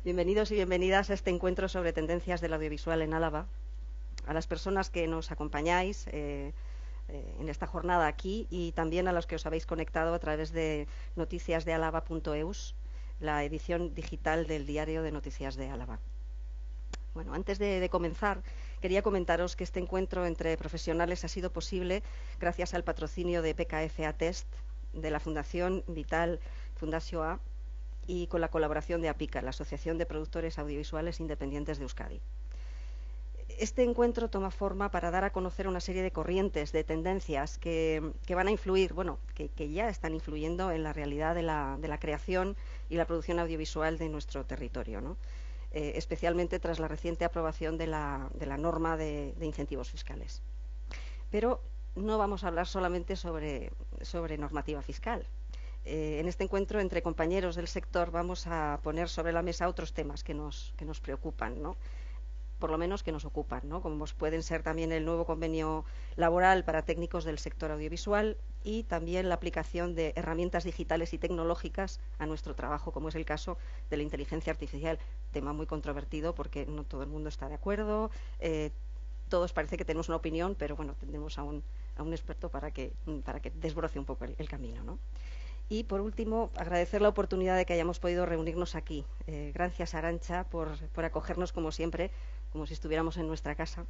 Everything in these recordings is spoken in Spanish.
Bienvenidos y bienvenidas a este encuentro sobre tendencias del audiovisual en Álava. A las personas que nos acompañáis en esta jornada aquí y también a los que os habéis conectado a través de noticiasdealava.eus, la edición digital del diario de Noticias de Álava. Bueno, antes de comenzar, quería comentaros que este encuentro entre profesionales ha sido posible gracias al patrocinio de PKF Test, de la Fundación Vital Fundació A y con la colaboración de APICA, la Asociación de Productores Audiovisuales Independientes de Euskadi. Este encuentro toma forma para dar a conocer una serie de corrientes, de tendencias que van a influir, que ya están influyendo en la realidad de la creación y la producción audiovisual de nuestro territorio, ¿no? Especialmente tras la reciente aprobación de la norma de incentivos fiscales. Pero no vamos a hablar solamente sobre normativa fiscal. En este encuentro entre compañeros del sector vamos a poner sobre la mesa otros temas que nos preocupan, ¿no? Por lo menos que nos ocupan, ¿no? Como pueden ser también el nuevo convenio laboral para técnicos del sector audiovisual y también la aplicación de herramientas digitales y tecnológicas a nuestro trabajo, como es el caso de la inteligencia artificial, tema muy controvertido porque no todo el mundo está de acuerdo, todos parece que tenemos una opinión, pero bueno, tendremos a un experto para que desbroce un poco el camino, ¿no? Y, por último, agradecer la oportunidad de que hayamos podido reunirnos aquí. Gracias, Arantxa, por acogernos, como siempre, como si estuviéramos en nuestra casa.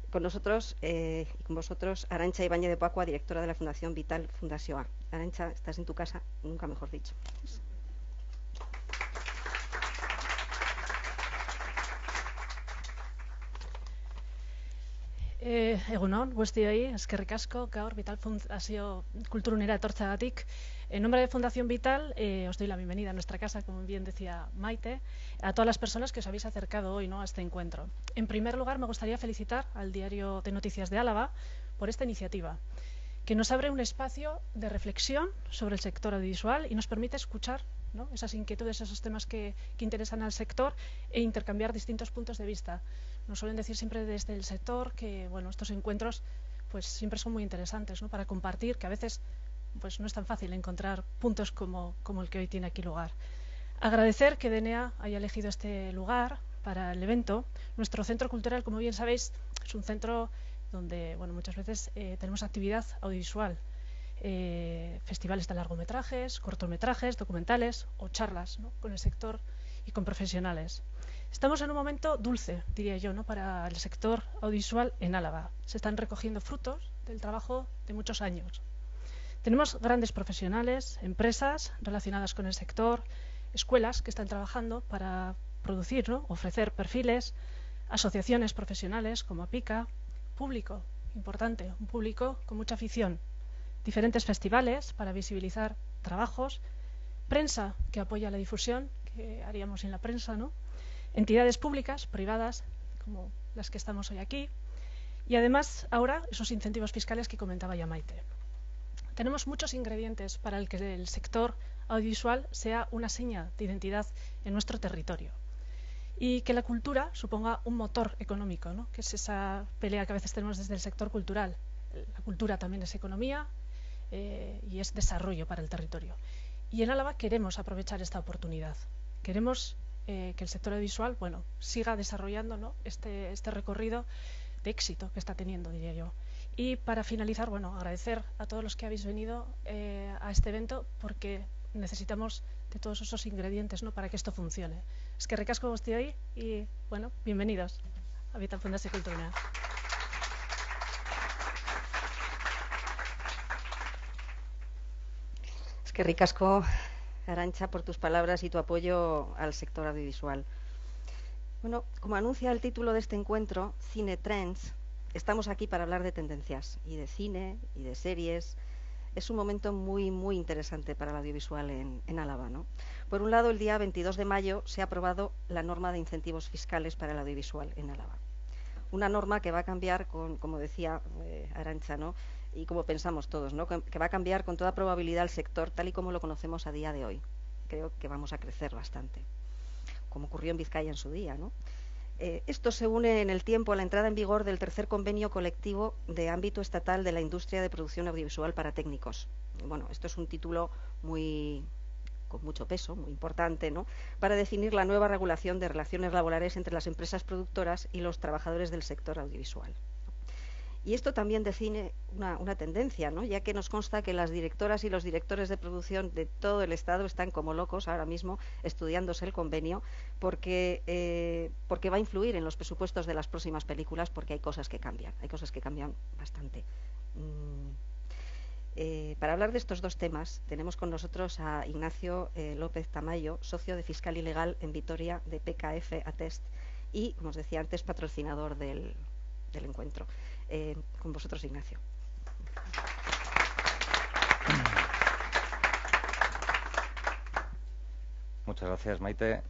Con nosotros y con vosotros, Arantxa Ibáñez de Pacua, directora de la Fundación Vital Fundació A. Arantxa, estás en tu casa, nunca mejor dicho. Egunon, guztioi, eskerrik asko, gaur Vital Fundazio Kulturunera etortzeagatik. En nombre de Fundación Vital, os doy la bienvenida a nuestra casa, como bien decía Maite, a todas las personas que os habéis acercado hoy, ¿no?, a este encuentro. En primer lugar, me gustaría felicitar al Diario de Noticias de Álava por esta iniciativa, que nos abre un espacio de reflexión sobre el sector audiovisual y nos permite escuchar, ¿no?, esas inquietudes, esos temas que interesan al sector e intercambiar distintos puntos de vista. Nos suelen decir siempre desde el sector que estos encuentros pues siempre son muy interesantes, ¿no?, para compartir, que a veces pues no es tan fácil encontrar puntos como el que hoy tiene aquí lugar. Agradecer que DNA haya elegido este lugar para el evento. Nuestro centro cultural, como bien sabéis, es un centro donde muchas veces tenemos actividad audiovisual, festivales de largometrajes, cortometrajes, documentales o charlas, ¿no?, con el sector y con profesionales. Estamos en un momento dulce, diría yo, ¿no?, para el sector audiovisual en Álava. Se están recogiendo frutos del trabajo de muchos años. Tenemos grandes profesionales, empresas relacionadas con el sector, escuelas que están trabajando para producir, ¿no?, ofrecer perfiles, asociaciones profesionales como APICA, público importante, un público con mucha afición, diferentes festivales para visibilizar trabajos, prensa que apoya la difusión, que haríamos sin la prensa, ¿no?, entidades públicas, privadas, como las que estamos hoy aquí, y además ahora esos incentivos fiscales que comentaba ya Maite. Tenemos muchos ingredientes para el que el sector audiovisual sea una seña de identidad en nuestro territorio y que la cultura suponga un motor económico, ¿no?, que es esa pelea que a veces tenemos desde el sector cultural. La cultura también es economía y es desarrollo para el territorio. Y en Álava queremos aprovechar esta oportunidad. Queremos que el sector audiovisual siga desarrollando, ¿no?, este recorrido de éxito que está teniendo, diría yo. Y para finalizar, agradecer a todos los que habéis venido a este evento, porque necesitamos de todos esos ingredientes, ¿no?, para que esto funcione. Eskerrik asko guztioi y bienvenidos a Vital Fundazio Kulturunera. Eskerrik asko, Arantxa, por tus palabras y tu apoyo al sector audiovisual. Como anuncia el título de este encuentro, Cine Trends, estamos aquí para hablar de tendencias y de cine y de series. Es un momento muy, muy interesante para el audiovisual en Álava, ¿no? Por un lado, el día 22 de mayo se ha aprobado la norma de incentivos fiscales para el audiovisual en Álava. Una norma que va a cambiar, como decía Arantxa, ¿no?, y como pensamos todos, ¿no?, que va a cambiar con toda probabilidad el sector tal y como lo conocemos a día de hoy. Creo que vamos a crecer bastante, como ocurrió en Vizcaya en su día, ¿no? Esto se une en el tiempo a la entrada en vigor del tercer convenio colectivo de ámbito estatal de la industria de producción audiovisual para técnicos. Esto es un título muy con mucho peso, muy importante, ¿no?, para definir la nueva regulación de relaciones laborales entre las empresas productoras y los trabajadores del sector audiovisual. Y esto también define una tendencia, ¿no?, ya que nos consta que las directoras y los directores de producción de todo el Estado están como locos ahora mismo estudiándose el convenio porque va a influir en los presupuestos de las próximas películas, porque hay cosas que cambian bastante. Para hablar de estos dos temas tenemos con nosotros a Ignacio López Tamayo, socio de Fiscal y Legal en Vitoria de PKF Atest y, como os decía antes, patrocinador del encuentro. Con vosotros, Ignacio. Muchas gracias, Maite.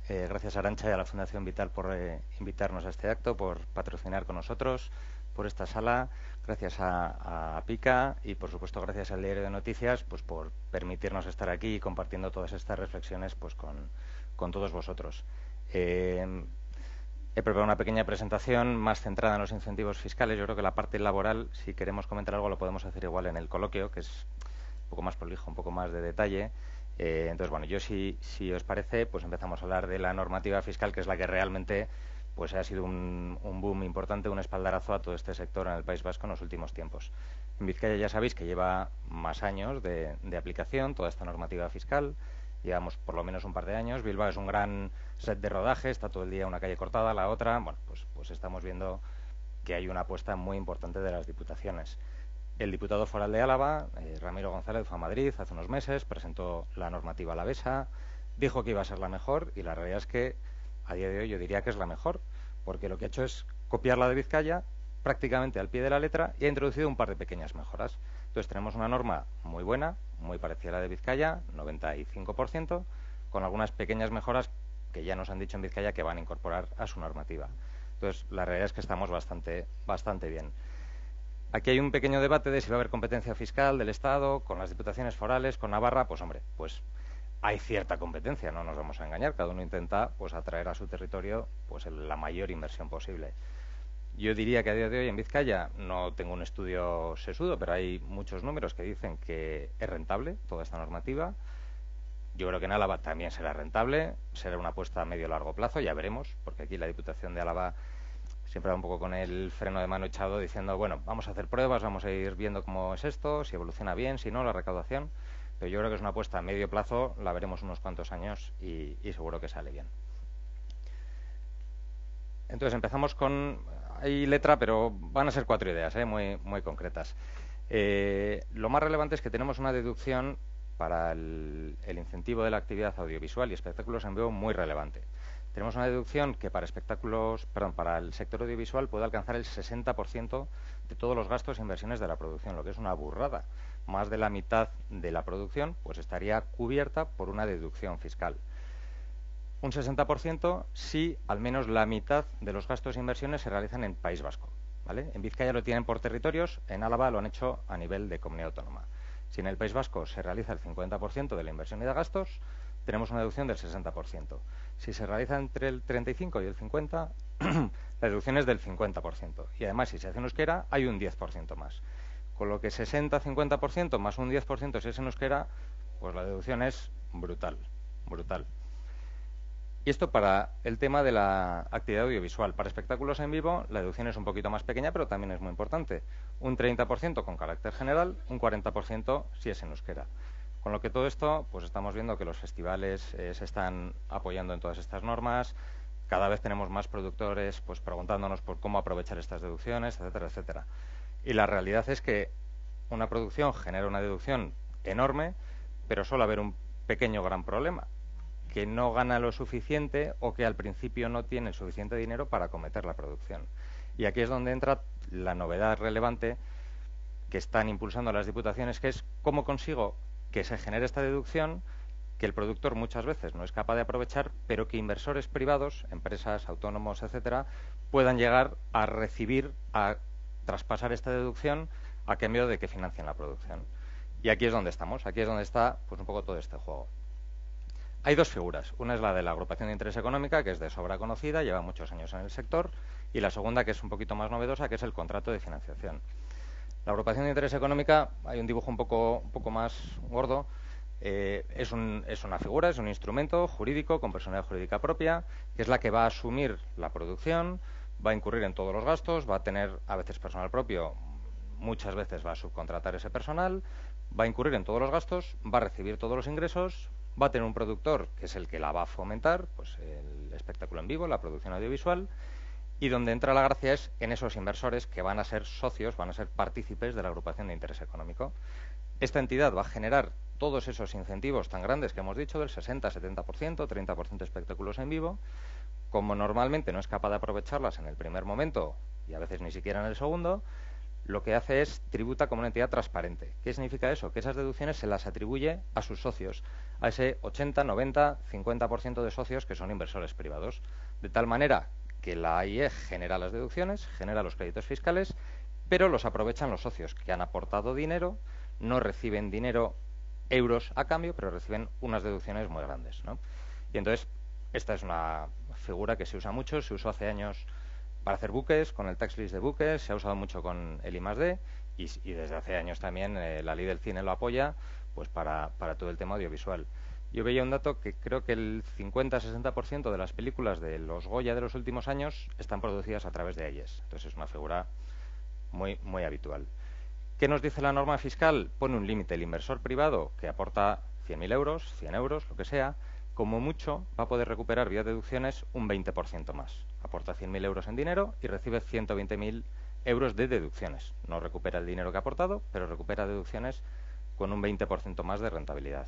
Gracias a Arantxa y a la Fundación Vital por invitarnos a este acto, por patrocinar con nosotros, por esta sala. Gracias a PICA y, por supuesto, gracias al Diario de Noticias, pues por permitirnos estar aquí compartiendo todas estas reflexiones pues con todos vosotros. He preparado una pequeña presentación más centrada en los incentivos fiscales. Yo creo que la parte laboral, si queremos comentar algo, lo podemos hacer igual en el coloquio, que es un poco más prolijo, un poco más de detalle. Entonces, bueno, yo si os parece, pues empezamos a hablar de la normativa fiscal, que es la que realmente pues ha sido un boom importante, un espaldarazo a todo este sector en el País Vasco en los últimos tiempos. En Vizcaya ya sabéis que lleva más años de aplicación toda esta normativa fiscal. Llevamos por lo menos un par de años. Bilbao es un gran set de rodaje, está todo el día una calle cortada, la otra. Bueno, pues estamos viendo que hay una apuesta muy importante de las diputaciones. El diputado foral de Álava, Ramiro González, fue a Madrid hace unos meses, presentó la normativa alavesa, dijo que iba a ser la mejor y la realidad es que a día de hoy yo diría que es la mejor, porque lo que ha hecho es copiar la de Vizcaya prácticamente al pie de la letra y ha introducido un par de pequeñas mejoras. Entonces tenemos una norma muy buena, muy parecida a la de Vizcaya, 95%, con algunas pequeñas mejoras que ya nos han dicho en Vizcaya que van a incorporar a su normativa. Entonces la realidad es que estamos bastante bien. Aquí hay un pequeño debate de si va a haber competencia fiscal del Estado, con las diputaciones forales, con Navarra. Pues hombre, pues hay cierta competencia, no nos vamos a engañar. Cada uno intenta pues atraer a su territorio pues la mayor inversión posible. Yo diría que a día de hoy en Vizcaya no tengo un estudio sesudo, pero hay muchos números que dicen que es rentable toda esta normativa. Yo creo que en Álava también será rentable, será una apuesta a medio o largo plazo, ya veremos, porque aquí la Diputación de Álava siempre va un poco con el freno de mano echado diciendo, bueno, vamos a hacer pruebas, vamos a ir viendo cómo es esto, si evoluciona bien, si no, la recaudación. Pero yo creo que es una apuesta a medio plazo, la veremos unos cuantos años y seguro que sale bien. Entonces empezamos con... Hay letra, pero van a ser 4 ideas, muy concretas. Lo más relevante es que tenemos una deducción para el incentivo de la actividad audiovisual y espectáculos en vivo muy relevante. Tenemos una deducción que para el sector audiovisual puede alcanzar el 60% de todos los gastos e inversiones de la producción, lo que es una burrada. Más de la mitad de la producción pues estaría cubierta por una deducción fiscal. Un 60% si al menos la mitad de los gastos e inversiones se realizan en País Vasco, ¿vale? En Vizcaya lo tienen por territorios, en Álava lo han hecho a nivel de comunidad autónoma. Si en el País Vasco se realiza el 50% de la inversión y de gastos, tenemos una deducción del 60%. Si se realiza entre el 35 y el 50, la deducción es del 50%. Y además, si se hace en euskera, hay un 10% más. Con lo que 60-50% más un 10% si es en euskera, pues la deducción es brutal. Y esto para el tema de la actividad audiovisual. Para espectáculos en vivo, la deducción es un poquito más pequeña, pero también es muy importante. Un 30% con carácter general, un 40% si es en euskera. Con lo que todo esto, pues estamos viendo que los festivales se están apoyando en todas estas normas. Cada vez tenemos más productores pues preguntándonos por cómo aprovechar estas deducciones, etcétera, etcétera. Y la realidad es que una producción genera una deducción enorme, pero suele haber un pequeño gran problema, que no gana lo suficiente o que al principio no tiene el suficiente dinero para acometer la producción. Y aquí es donde entra la novedad relevante que están impulsando las diputaciones, que es cómo consigo que se genere esta deducción que el productor muchas veces no es capaz de aprovechar, pero que inversores privados, empresas, autónomos, etcétera, puedan llegar a recibir, a traspasar esta deducción a cambio de que financien la producción. Y aquí es donde estamos, aquí es donde está pues un poco todo este juego. Hay dos figuras. Una es la de la agrupación de interés económica, que es de sobra conocida, lleva muchos años en el sector, y la segunda, que es un poquito más novedosa, que es el contrato de financiación. La agrupación de interés económica, hay un dibujo un poco más gordo. es una figura, es un instrumento jurídico con personalidad jurídica propia, que es la que va a asumir la producción, va a incurrir en todos los gastos, va a tener a veces personal propio, muchas veces va a subcontratar ese personal, va a incurrir en todos los gastos, va a recibir todos los ingresos, va a tener un productor que es el que la va a fomentar, pues el espectáculo en vivo, la producción audiovisual, y donde entra la gracia es en esos inversores que van a ser socios, van a ser partícipes de la agrupación de interés económico. Esta entidad va a generar todos esos incentivos tan grandes que hemos dicho, del 60, 70%, 30% de espectáculos en vivo. Como normalmente no es capaz de aprovecharlas en el primer momento y a veces ni siquiera en el segundo, lo que hace es tributa como una entidad transparente. ¿Qué significa eso? Que esas deducciones se las atribuye a sus socios, a ese 80, 90, 50% de socios que son inversores privados. De tal manera que la AIE genera las deducciones, genera los créditos fiscales, pero los aprovechan los socios que han aportado dinero, no reciben dinero, euros a cambio, pero reciben unas deducciones muy grandes, ¿no? Y entonces, esta es una figura que se usa mucho, se usó hace años para hacer buques, con el tax list de buques, se ha usado mucho con el I+D y desde hace años también la ley del cine lo apoya, pues para todo el tema audiovisual. Yo veía un dato que creo que el 50-60% de las películas de los Goya de los últimos años están producidas a través de AIEs. Entonces es una figura muy habitual. ¿Qué nos dice la norma fiscal? Pone un límite. El inversor privado que aporta 100.000 euros, 100 euros, lo que sea, como mucho va a poder recuperar vía deducciones un 20% más. Aporta 100.000 euros en dinero y recibe 120.000 euros de deducciones. No recupera el dinero que ha aportado, pero recupera deducciones con un 20% más de rentabilidad.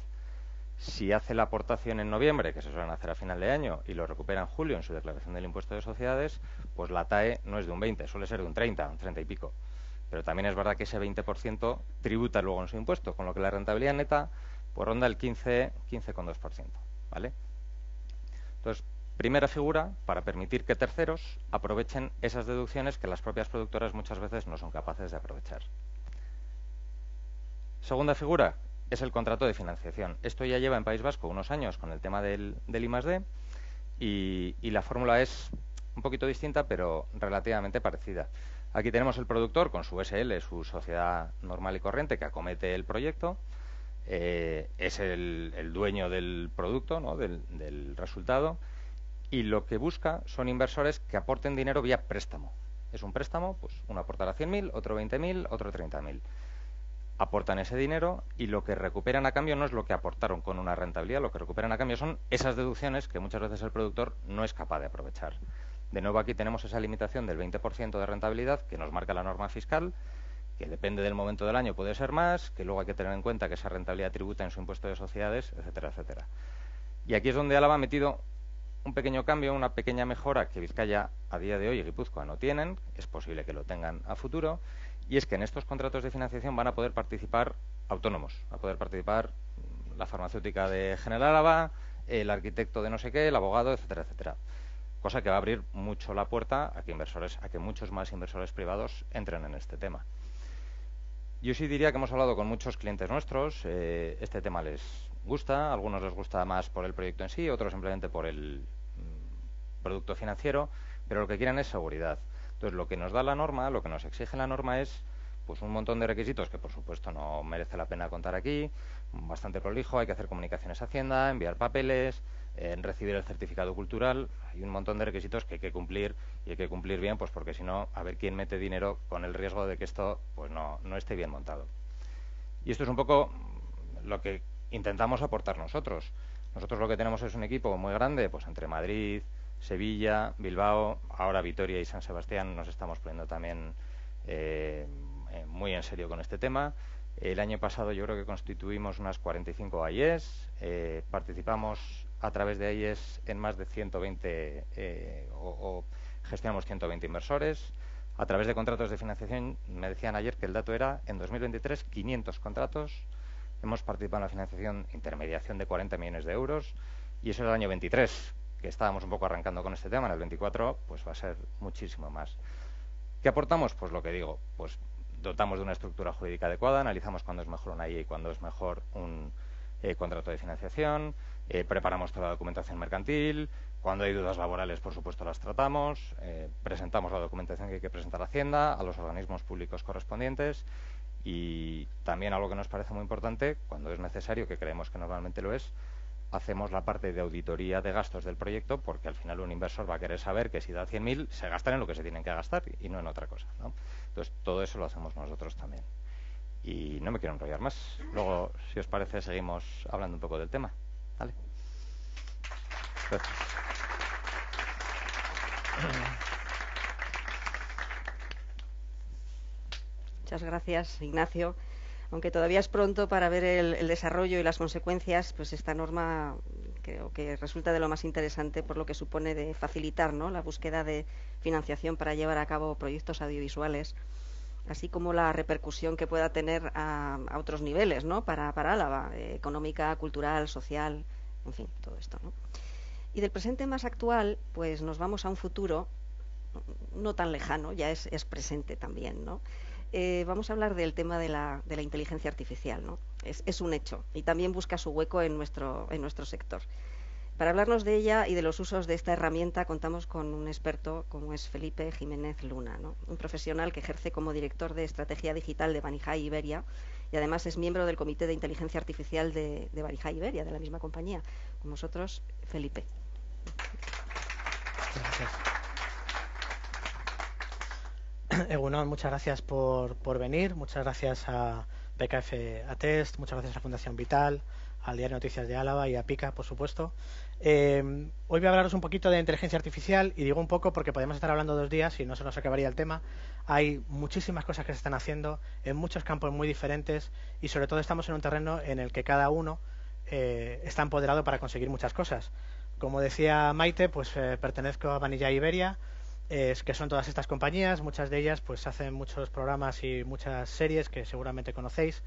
Si hace la aportación en noviembre, que se suelen hacer a final de año, y lo recupera en julio en su declaración del impuesto de sociedades, pues la TAE no es de un 20, suele ser de un 30 y pico. Pero también es verdad que ese 20% tributa luego en su impuesto, con lo que la rentabilidad neta pues ronda el 15,2%, ¿vale? Entonces, primera figura para permitir que terceros aprovechen esas deducciones que las propias productoras muchas veces no son capaces de aprovechar. Segunda figura es el contrato de financiación. Esto ya lleva en País Vasco unos años con el tema del I+D y la fórmula es un poquito distinta, pero relativamente parecida. Aquí tenemos el productor con su SL, su sociedad normal y corriente, que acomete el proyecto. Es el dueño del producto, ¿no? del resultado, y lo que busca son inversores que aporten dinero vía préstamo. Es un préstamo, pues uno aportará 100.000, otro 20.000, otro 30.000. Aportan ese dinero y lo que recuperan a cambio no es lo que aportaron con una rentabilidad, lo que recuperan a cambio son esas deducciones que muchas veces el productor no es capaz de aprovechar. De nuevo aquí tenemos esa limitación del 20% de rentabilidad que nos marca la norma fiscal, que depende del momento del año puede ser más, que luego hay que tener en cuenta que esa rentabilidad tributa en su impuesto de sociedades, etcétera, etcétera. Y aquí es donde Álava ha metido un pequeño cambio, una pequeña mejora que Vizcaya a día de hoy y Guipúzcoa no tienen, es posible que lo tengan a futuro, y es que en estos contratos de financiación van a poder participar autónomos, va a poder participar la farmacéutica de General Álava, el arquitecto de no sé qué, el abogado, etcétera, etcétera. Cosa que va a abrir mucho la puerta a que muchos más inversores privados entren en este tema. Yo sí diría que hemos hablado con muchos clientes nuestros, este tema les gusta, a algunos les gusta más por el proyecto en sí, otros simplemente por el producto financiero, pero lo que quieren es seguridad. Entonces, lo que nos da la norma, lo que nos exige la norma es pues un montón de requisitos que, por supuesto, no merece la pena contar aquí, bastante prolijo, hay que hacer comunicaciones a Hacienda, enviar papeles, recibir el certificado cultural, hay un montón de requisitos que hay que cumplir y hay que cumplir bien, pues porque si no, a ver quién mete dinero con el riesgo de que esto pues no esté bien montado. Y esto es un poco lo que intentamos aportar nosotros. Nosotros lo que tenemos es un equipo muy grande, pues entre Madrid, Sevilla, Bilbao, ahora Vitoria y San Sebastián nos estamos poniendo también muy en serio con este tema. El año pasado yo creo que constituimos unas 45 AIEs, participamos a través de AIEs en más de 120 o gestionamos 120 inversores. A través de contratos de financiación, me decían ayer que el dato era, en 2023, 500 contratos. Hemos participado en la financiación, intermediación de 40 millones de euros, y eso es el año 23, que estábamos un poco arrancando con este tema. En el 24, pues va a ser muchísimo más. ¿Qué aportamos? Pues lo que digo, pues dotamos de una estructura jurídica adecuada, analizamos cuándo es mejor una IA y cuándo es mejor un contrato de financiación, preparamos toda la documentación mercantil, cuando hay dudas laborales, por supuesto, las tratamos, presentamos la documentación que hay que presentar a Hacienda, a los organismos públicos correspondientes, Y también algo que nos parece muy importante, cuando es necesario, que creemos que normalmente lo es, hacemos la parte de auditoría de gastos del proyecto, porque al final un inversor va a querer saber que si da 100.000 se gastan en lo que se tienen que gastar y no en otra cosa, ¿no? Entonces todo eso lo hacemos nosotros también. Y no me quiero enrollar más. Luego, si os parece, seguimos hablando un poco del tema. ¿Vale? Gracias. Muchas gracias, Ignacio. Aunque todavía es pronto para ver el desarrollo y las consecuencias, pues esta norma creo que resulta de lo más interesante por lo que supone de facilitar, ¿no?, la búsqueda de financiación para llevar a cabo proyectos audiovisuales, así como la repercusión que pueda tener a otros niveles, ¿no?, para Álava, económica, cultural, social, en fin, todo esto, ¿no? Y del presente más actual, pues nos vamos a un futuro no tan lejano, ya es presente también, ¿no? Vamos a hablar del tema de la inteligencia artificial, ¿no? Es un hecho y también busca su hueco en nuestro sector. Para hablarnos de ella y de los usos de esta herramienta contamos con un experto como es Felipe Jiménez Luna, ¿no?, un profesional que ejerce como director de estrategia digital de Banijay Iberia y además es miembro del Comité de Inteligencia Artificial de Banijay Iberia, de la misma compañía. Con vosotros, Felipe. Gracias. Egunon, muchas gracias por venir, muchas gracias a PKF Atest, muchas gracias a la Fundación Vital, al Diario Noticias de Álava y a PICA, por supuesto. Hoy voy a hablaros un poquito de inteligencia artificial y digo un poco porque podemos estar hablando 2 días y no se nos acabaría el tema. Hay muchísimas cosas que se están haciendo en muchos campos muy diferentes y sobre todo estamos en un terreno en el que cada uno está empoderado para conseguir muchas cosas. Como decía Maite, pues pertenezco a Banijay Iberia, que son todas estas compañías, muchas de ellas pues hacen muchos programas y muchas series que seguramente conocéis.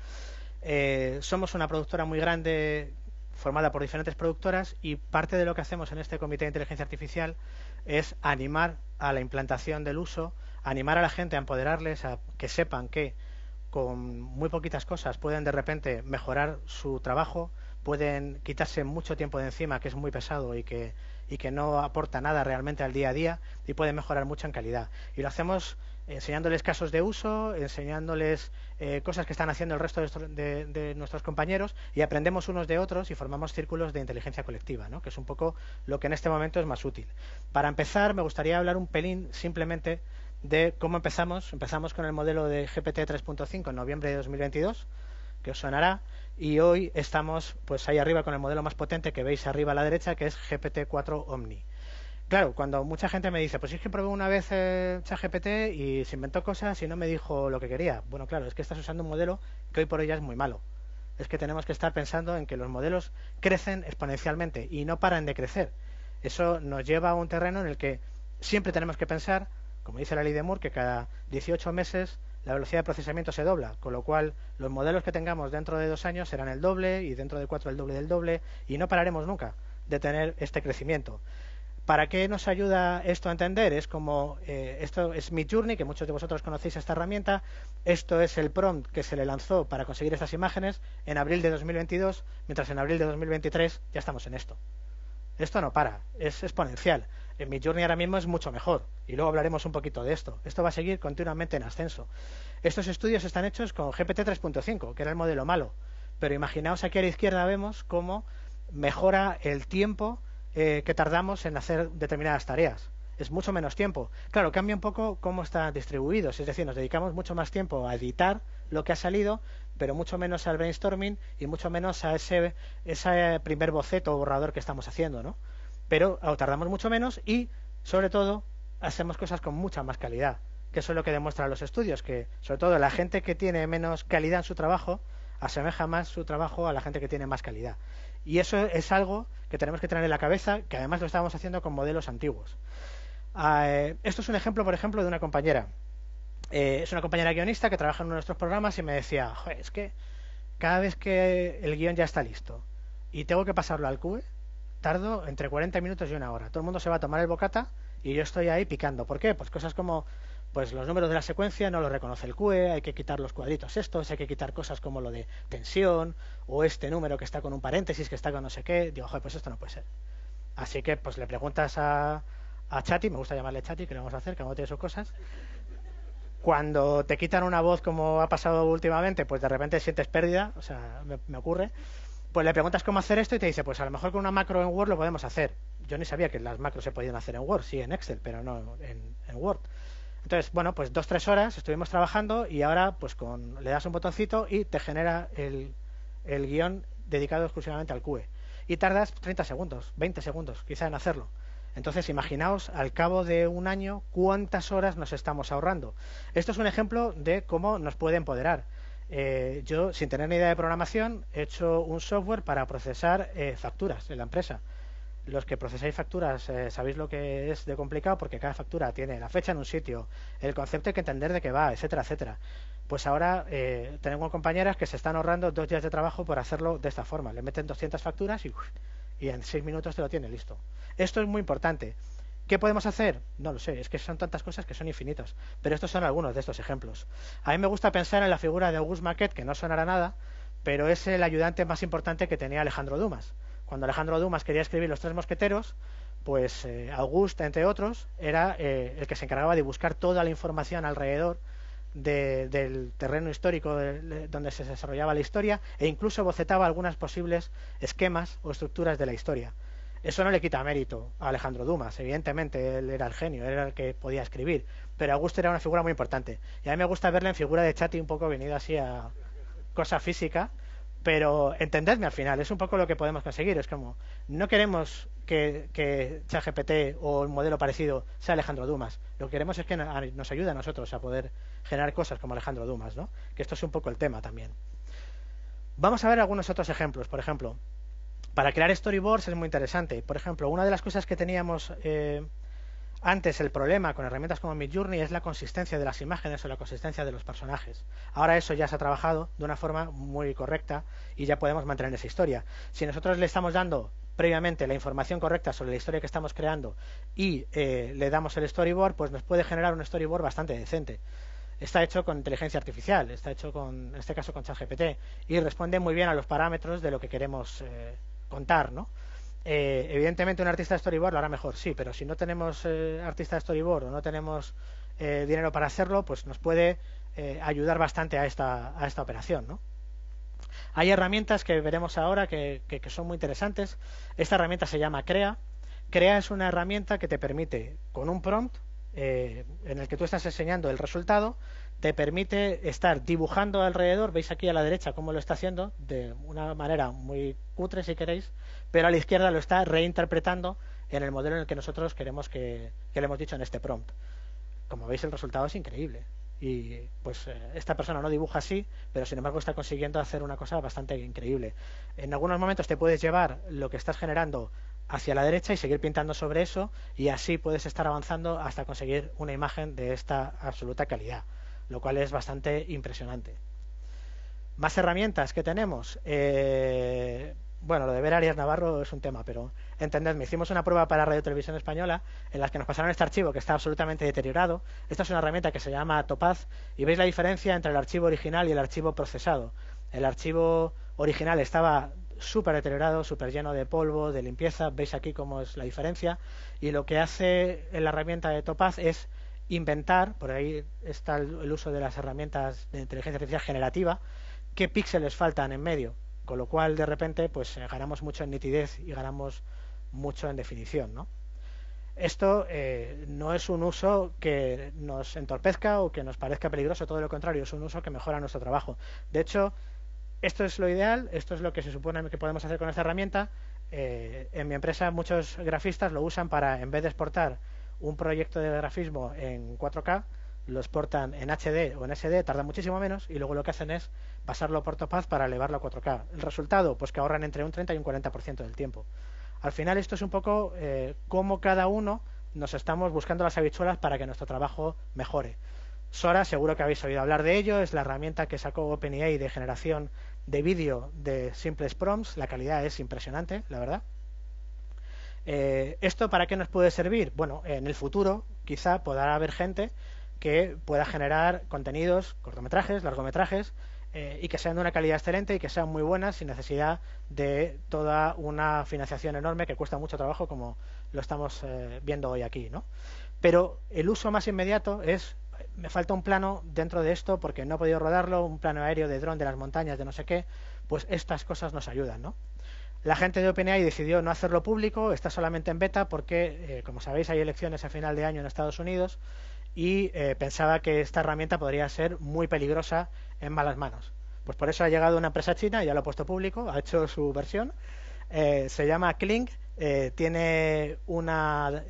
Somos una productora muy grande formada por diferentes productoras y parte de lo que hacemos en este Comité de Inteligencia Artificial es animar a la implantación del uso, animar a la gente a empoderarles, a que sepan que con muy poquitas cosas pueden de repente mejorar su trabajo, pueden quitarse mucho tiempo de encima, que es muy pesado y que no aporta nada realmente al día a día, y pueden mejorar mucho en calidad. Y lo hacemos enseñándoles casos de uso, enseñándoles cosas que están haciendo el resto de nuestros compañeros, y aprendemos unos de otros y formamos círculos de inteligencia colectiva, ¿no?, que es un poco lo que en este momento es más útil. Para empezar, me gustaría hablar un pelín simplemente de cómo empezamos. Empezamos con el modelo de GPT 3.5 en noviembre de 2022, que os sonará, y hoy estamos pues ahí arriba con el modelo más potente que veis arriba a la derecha, que es GPT-4 Omni. Claro, cuando mucha gente me dice, pues es que probé una vez ChatGPT y se inventó cosas y no me dijo lo que quería. Bueno, claro, es que estás usando un modelo que hoy por hoy ya es muy malo. Es que tenemos que estar pensando en que los modelos crecen exponencialmente y no paran de crecer. Eso nos lleva a un terreno en el que siempre tenemos que pensar, como dice la ley de Moore, que cada 18 meses la velocidad de procesamiento se dobla, con lo cual los modelos que tengamos dentro de 2 años serán el doble y dentro de 4 el doble del doble, y no pararemos nunca de tener este crecimiento. ¿Para qué nos ayuda esto a entender? Es como, esto es Midjourney, que muchos de vosotros conocéis esta herramienta. Esto es el prompt que se le lanzó para conseguir estas imágenes en abril de 2022, mientras en abril de 2023 ya estamos en esto. Esto no para, es exponencial. En Midjourney ahora mismo es mucho mejor, y luego hablaremos un poquito de esto. Esto va a seguir continuamente en ascenso. Estos estudios están hechos con GPT 3.5, que era el modelo malo, pero imaginaos aquí a la izquierda vemos cómo mejora el tiempo que tardamos en hacer determinadas tareas. Es mucho menos tiempo. Claro, cambia un poco cómo están distribuidos, es decir, nos dedicamos mucho más tiempo a editar lo que ha salido, pero mucho menos al brainstorming y mucho menos a ese primer boceto o borrador que estamos haciendo, ¿no? Pero tardamos mucho menos y, sobre todo, hacemos cosas con mucha más calidad, que eso es lo que demuestran los estudios, que, sobre todo, la gente que tiene menos calidad en su trabajo asemeja más su trabajo a la gente que tiene más calidad. Y eso es algo que tenemos que tener en la cabeza, que además lo estábamos haciendo con modelos antiguos. Esto es un ejemplo, por ejemplo, de una compañera. Es una compañera guionista que trabaja en uno de nuestros programas y me decía, joder, es que cada vez que el guión ya está listo y tengo que pasarlo al QE, tardo entre 40 minutos y 1 hora. Todo el mundo se va a tomar el bocata y yo estoy ahí picando. ¿Por qué? Pues cosas como pues los números de la secuencia no los reconoce el QE, hay que quitar los cuadritos estos, hay que quitar cosas como lo de tensión o este número que está con un paréntesis, que está con no sé qué. Digo, joder, pues esto no puede ser. Así que pues le preguntas a Chati, me gusta llamarle Chati, que le vamos a hacer, que no tiene sus cosas. Cuando te quitan una voz como ha pasado últimamente, pues de repente sientes pérdida, o sea, me ocurre. Pues le preguntas cómo hacer esto y te dice, pues a lo mejor con una macro en Word lo podemos hacer. Yo ni sabía que las macros se podían hacer en Word, sí en Excel, pero no en Word. Entonces, bueno, pues 2-3 horas estuvimos trabajando y ahora pues le das un botoncito y te genera el guión dedicado exclusivamente al QE. Y tardas 30 segundos, 20 segundos quizá en hacerlo. Entonces, imaginaos al cabo de un año cuántas horas nos estamos ahorrando. Esto es un ejemplo de cómo nos puede empoderar. Yo, sin tener ni idea de programación, he hecho un software para procesar facturas en la empresa. Los que procesáis facturas sabéis lo que es de complicado, porque cada factura tiene la fecha en un sitio, el concepto hay que entender de qué va, etcétera, etcétera. Pues ahora tenemos compañeras que se están ahorrando 2 días de trabajo por hacerlo de esta forma. Le meten 200 facturas y en 6 minutos te lo tiene listo. Esto es muy importante. ¿Qué podemos hacer? No lo sé, es que son tantas cosas que son infinitas. Pero estos son algunos de estos ejemplos. A mí me gusta pensar en la figura de Auguste Maquet, que no sonará nada, pero es el ayudante más importante que tenía Alejandro Dumas. Cuando Alejandro Dumas quería escribir Los Tres Mosqueteros, pues Auguste, entre otros, era el que se encargaba de buscar toda la información alrededor del terreno histórico donde se desarrollaba la historia, e incluso bocetaba algunas posibles esquemas o estructuras de la historia. Eso no le quita mérito a Alejandro Dumas, evidentemente él era el genio, él era el que podía escribir, pero Auguste era una figura muy importante, y a mí me gusta verle en figura de Chati un poco venido así a cosa física, pero entendedme al final, es un poco lo que podemos conseguir, es como, no queremos que ChatGPT o un modelo parecido sea Alejandro Dumas, lo que queremos es que nos ayude a nosotros a poder generar cosas como Alejandro Dumas, ¿no? Que esto es un poco el tema también. Vamos a ver algunos otros ejemplos. Por ejemplo, para crear storyboards es muy interesante. Por ejemplo, una de las cosas que teníamos antes, el problema con herramientas como Midjourney, es la consistencia de las imágenes o la consistencia de los personajes. Ahora eso ya se ha trabajado de una forma muy correcta y ya podemos mantener esa historia. Si nosotros le estamos dando previamente la información correcta sobre la historia que estamos creando y le damos el storyboard, pues nos puede generar un storyboard bastante decente. Está hecho con inteligencia artificial, está hecho en este caso con ChatGPT, y responde muy bien a los parámetros de lo que queremos contar, ¿no? Evidentemente un artista de storyboard lo hará mejor, sí, pero si no tenemos artista de storyboard o no tenemos dinero para hacerlo, pues nos puede ayudar bastante a esta operación, ¿no? Hay herramientas que veremos ahora que son muy interesantes. Esta herramienta se llama Crea. Crea es una herramienta que te permite, con un prompt en el que tú estás enseñando el resultado, te permite estar dibujando alrededor. Veis aquí a la derecha cómo lo está haciendo, de una manera muy cutre si queréis, pero a la izquierda lo está reinterpretando en el modelo en el que nosotros queremos que le hemos dicho en este prompt. Como veis, el resultado es increíble. Y pues esta persona no dibuja así, pero sin embargo está consiguiendo hacer una cosa bastante increíble. En algunos momentos te puedes llevar lo que estás generando hacia la derecha y seguir pintando sobre eso, y así puedes estar avanzando hasta conseguir una imagen de esta absoluta calidad, lo cual es bastante impresionante. Más herramientas que tenemos. Bueno, lo de ver a Arias Navarro es un tema, pero entendedme, hicimos una prueba para Radio Televisión Española en la que nos pasaron este archivo que está absolutamente deteriorado. Esta es una herramienta que se llama Topaz, y veis la diferencia entre el archivo original y el archivo procesado. El archivo original estaba súper deteriorado, súper lleno de polvo, de limpieza. Veis aquí cómo es la diferencia, y lo que hace la herramienta de Topaz es inventar, por ahí está el uso de las herramientas de inteligencia artificial generativa, qué píxeles faltan en medio, con lo cual de repente pues ganamos mucho en nitidez y ganamos mucho en definición, ¿no? Esto no es un uso que nos entorpezca o que nos parezca peligroso, todo lo contrario, es un uso que mejora nuestro trabajo. De hecho, esto es lo ideal, esto es lo que se supone que podemos hacer con esta herramienta. En mi empresa muchos grafistas lo usan para, en vez de exportar un proyecto de grafismo en 4K, lo exportan en HD o en SD, tarda muchísimo menos, y luego lo que hacen es pasarlo por Topaz para elevarlo a 4K. El resultado, pues que ahorran entre un 30 y un 40% del tiempo. Al final esto es un poco cómo cada uno nos estamos buscando las habichuelas para que nuestro trabajo mejore. Sora, seguro que habéis oído hablar de ello, es la herramienta que sacó OpenAI de generación de vídeo de simples prompts. La calidad es impresionante, la verdad. ¿Esto para qué nos puede servir? Bueno, en el futuro quizá podrá haber gente que pueda generar contenidos, cortometrajes, largometrajes, y que sean de una calidad excelente y que sean muy buenas sin necesidad de toda una financiación enorme que cuesta mucho trabajo, como lo estamos viendo hoy aquí, ¿no? Pero el uso más inmediato es me falta un plano dentro de esto porque no he podido rodarlo, un plano aéreo de dron de las montañas, de no sé qué, pues estas cosas nos ayudan, ¿no? La gente de OpenAI decidió no hacerlo público, está solamente en beta porque, como sabéis, hay elecciones a final de año en Estados Unidos y pensaba que esta herramienta podría ser muy peligrosa en malas manos. Pues por eso ha llegado una empresa china, ya lo ha puesto público, ha hecho su versión, se llama Kling, tiene una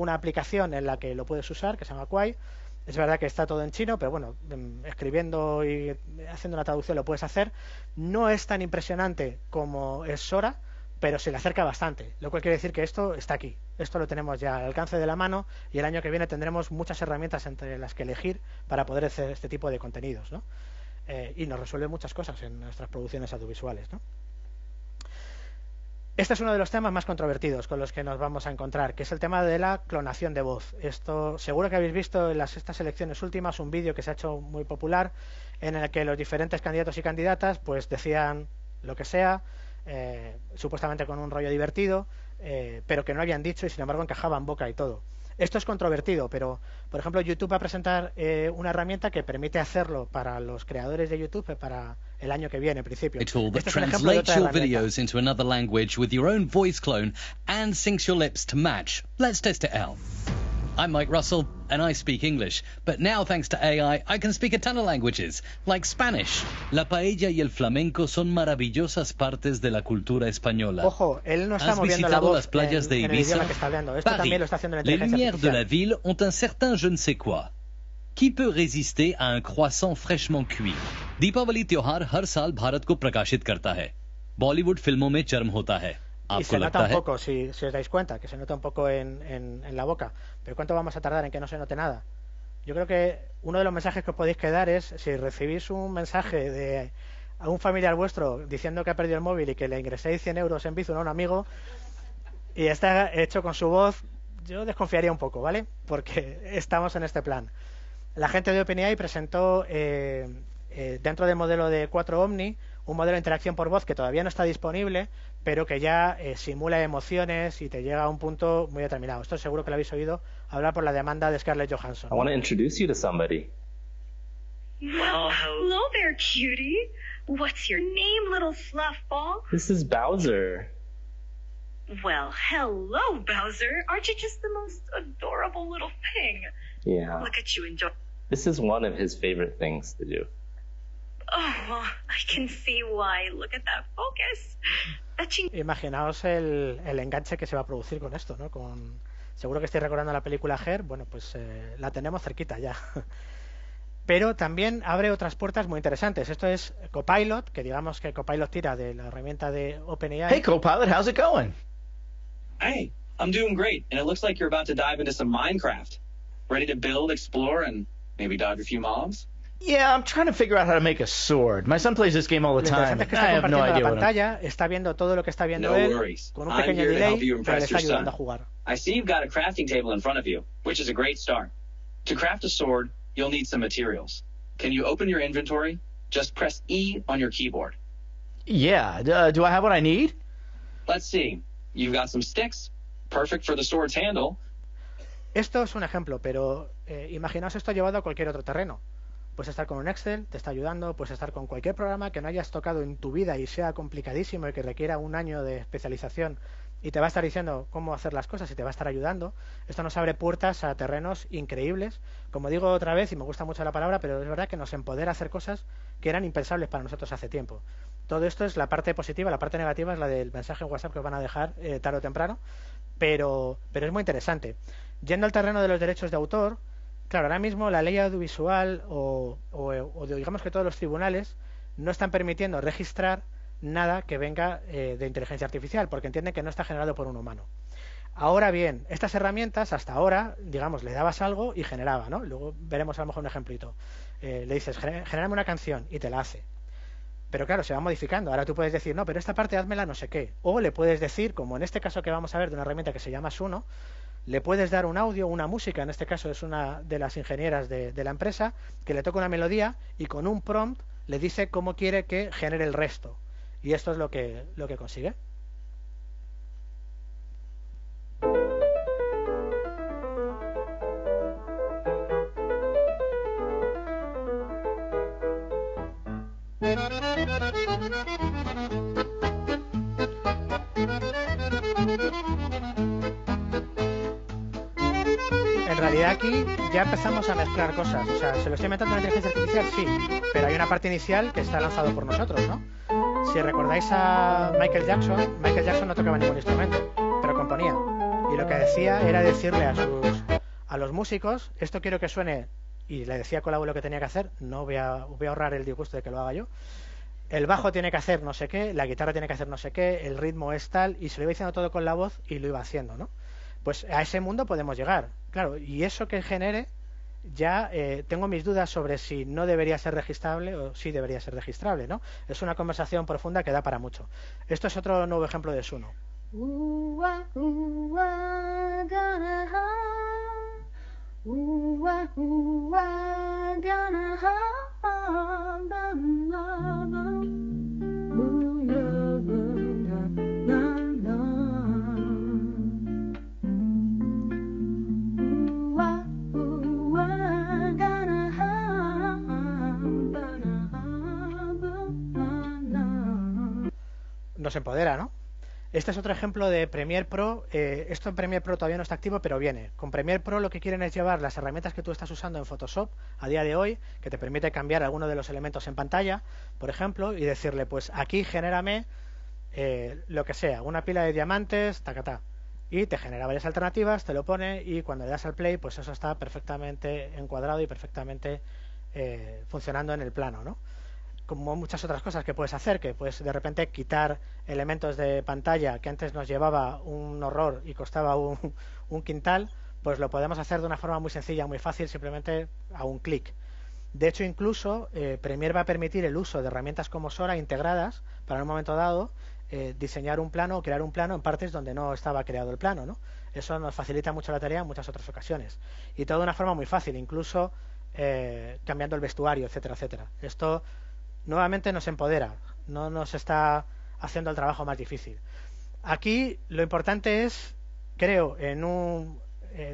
aplicación en la que lo puedes usar, que se llama Kwai. Es verdad que está todo en chino, pero bueno, escribiendo y haciendo una traducción lo puedes hacer. No es tan impresionante como es Sora, pero se le acerca bastante, lo cual quiere decir que esto está aquí. Esto lo tenemos ya al alcance de la mano y el año que viene tendremos muchas herramientas entre las que elegir para poder hacer este tipo de contenidos, ¿no? Y nos resuelve muchas cosas en nuestras producciones audiovisuales, ¿no? Este es uno de los temas más controvertidos con los que nos vamos a encontrar, que es el tema de la clonación de voz. Esto seguro que habéis visto en estas elecciones últimas un vídeo que se ha hecho muy popular en el que los diferentes candidatos y candidatas pues decían lo que sea, supuestamente con un rollo divertido, pero que no habían dicho y sin embargo encajaban boca y todo. Esto es controvertido, pero por ejemplo YouTube va a presentar una herramienta que permite hacerlo para los creadores de YouTube para el año que viene, en principio. A tool that translates your videos into another language with your own voice clone and syncs your lips to match. Let's test it out. I'm Mike Russell, and I speak English. But now, thanks to AI, I can speak a ton of languages, like Spanish. La paella y el flamenco son maravillosas partes de la cultura española. Ojo, él no está moviendo la voz las playas de Ibiza? Esto también lo está haciendo la Les inteligencia lumières de la artificial. ville ont un certain je ne sais quoi. Qui peut résister à un croissant fraîchement cuit? Deepawali त्योहार हर साल भारत को प्रकाशित करता है. बॉलीवुड फिल्मों में चर्म होता है. Y se nota un poco, si os dais cuenta, que se nota un poco en la boca. Pero ¿cuánto vamos a tardar en que no se note nada? Yo creo que uno de los mensajes que os podéis quedar es, si recibís un mensaje de a un familiar vuestro diciendo que ha perdido el móvil y que le ingreséis 100 euros en Bizum a un amigo y está hecho con su voz, yo desconfiaría un poco, ¿vale? Porque estamos en este plan. La gente de OpenAI presentó dentro del modelo de 4 Omni un modelo de interacción por voz que todavía no está disponible, pero que ya simula emociones y te llega a un punto muy determinado. Esto seguro que lo habéis oído hablar por la demanda de Scarlett Johansson. I want to introduce you to somebody. Well, hello there, cutie. What's your name, little fluffball? This is Bowser. Well, hello, Bowser. Aren't you just the most adorable little thing? Yeah. Look at you enjoy. This is one of his favorite things to do. Oh, I can see why. Look at that focus. Imaginaos el enganche que se va a producir con esto, ¿no? Seguro que estáis recordando la película Her, bueno, pues la tenemos cerquita ya. Pero también abre otras puertas muy interesantes. Esto es Copilot, que digamos que Copilot tira de la herramienta de OpenAI. Hey Copilot, how's it going? Hey, I'm doing great, and it looks like you're about to dive into some Minecraft. Ready to build, explore, and maybe dodge a few mobs? Yeah, I'm trying to figure out how to make a sword. My son plays this game all the time. Es que I está have no compartiendo idea la what pantalla, está viendo todo lo que está viendo No él, worries. con un I'm pequeño here to help delay, you pero le impress está your ayudando a son. jugar. I see you've got a crafting table in front of you, which is a great start. To craft a sword, you'll need some materials. Can you open your inventory? Just press E on your keyboard. Yeah, do I have what I need? Let's see. You've got some sticks, perfect for the sword's handle. Esto es un ejemplo, pero imaginaos esto llevado a cualquier otro terreno. Puedes estar con un Excel, te está ayudando, puedes estar con cualquier programa que no hayas tocado en tu vida y sea complicadísimo y que requiera un año de especialización y te va a estar diciendo cómo hacer las cosas y te va a estar ayudando. Esto nos abre puertas a terrenos increíbles. Como digo otra vez, y me gusta mucho la palabra, pero es verdad que nos empodera a hacer cosas que eran impensables para nosotros hace tiempo. Todo esto es la parte positiva, la parte negativa es la del mensaje en WhatsApp que os van a dejar tarde o temprano, pero es muy interesante. Yendo al terreno de los derechos de autor, claro, ahora mismo la ley audiovisual o digamos que todos los tribunales no están permitiendo registrar nada que venga de inteligencia artificial, porque entienden que no está generado por un humano. Ahora bien, estas herramientas hasta ahora, digamos, le dabas algo y generaba, ¿no? Luego veremos a lo mejor un ejemplito. Le dices, genérame una canción y te la hace. Pero claro, se va modificando. Ahora tú puedes decir, no, pero esta parte házmela no sé qué. O le puedes decir, como en este caso que vamos a ver de una herramienta que se llama Suno, le puedes dar un audio, una música, en este caso es una de las ingenieras de la empresa, que le toca una melodía y con un prompt le dice cómo quiere que genere el resto. Y esto es lo que consigue. En realidad aquí ya empezamos a mezclar cosas. O sea, ¿se lo estoy inventando en la inteligencia artificial? Sí, pero hay una parte inicial que está lanzado por nosotros, ¿no? Si recordáis a Michael Jackson no tocaba ningún instrumento, pero componía. Y lo que decía era decirle a los músicos, esto quiero que suene, y le decía a Colabo lo que tenía que hacer, no voy a ahorrar el disgusto de que lo haga yo. El bajo tiene que hacer no sé qué, la guitarra tiene que hacer no sé qué, el ritmo es tal, y se lo iba diciendo todo con la voz y lo iba haciendo, ¿no? Pues a ese mundo podemos llegar, claro, y eso que genere, ya tengo mis dudas sobre si no debería ser registrable o si debería ser registrable, ¿no? Es una conversación profunda que da para mucho. Esto es otro nuevo ejemplo de Suno. Nos empodera, ¿no? Este es otro ejemplo de Premiere Pro. Esto en Premiere Pro todavía no está activo, pero viene. Con Premiere Pro lo que quieren es llevar las herramientas que tú estás usando en Photoshop a día de hoy, que te permite cambiar alguno de los elementos en pantalla, por ejemplo, y decirle, pues aquí genérame lo que sea, una pila de diamantes, tacatá. Y te genera varias alternativas, te lo pone y cuando le das al play, pues eso está perfectamente encuadrado y perfectamente funcionando en el plano, ¿no? Como muchas otras cosas que puedes hacer, que puedes de repente quitar elementos de pantalla que antes nos llevaba un horror y costaba un quintal, pues lo podemos hacer de una forma muy sencilla, muy fácil, simplemente a un clic. De hecho, incluso Premiere va a permitir el uso de herramientas como Sora integradas para en un momento dado diseñar un plano o crear un plano en partes donde no estaba creado el plano, ¿no? Eso nos facilita mucho la tarea en muchas otras ocasiones. Y todo de una forma muy fácil, incluso cambiando el vestuario, etcétera, etcétera. Esto nuevamente nos empodera, no nos está haciendo el trabajo más difícil. Aquí lo importante es, creo, en un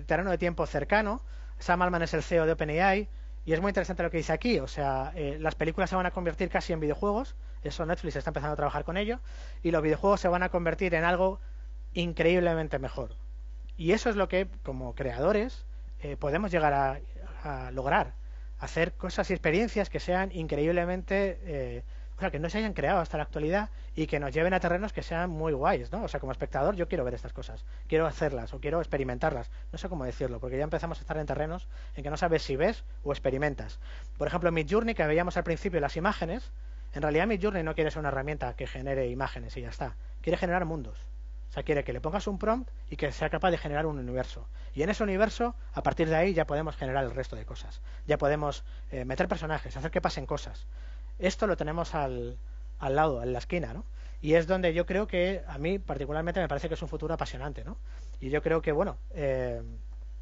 terreno de tiempo cercano. Sam Altman es el CEO de OpenAI y es muy interesante lo que dice aquí. O sea, las películas se van a convertir casi en videojuegos, eso Netflix está empezando a trabajar con ello, y los videojuegos se van a convertir en algo increíblemente mejor. Y eso es lo que, como creadores, podemos llegar a lograr. Hacer cosas y experiencias que sean increíblemente, o sea, que no se hayan creado hasta la actualidad y que nos lleven a terrenos que sean muy guays, ¿no? O sea, como espectador yo quiero ver estas cosas, quiero hacerlas o quiero experimentarlas, no sé cómo decirlo, porque ya empezamos a estar en terrenos en que no sabes si ves o experimentas. Por ejemplo, Midjourney, que veíamos al principio las imágenes, en realidad Midjourney no quiere ser una herramienta que genere imágenes y ya está, quiere generar mundos. O sea, quiere que le pongas un prompt y que sea capaz de generar un universo. Y en ese universo, a partir de ahí, ya podemos generar el resto de cosas. Ya podemos meter personajes, hacer que pasen cosas. Esto lo tenemos al lado, en la esquina, ¿no? Y es donde yo creo que, a mí particularmente, me parece que es un futuro apasionante, ¿no? Y yo creo que, bueno,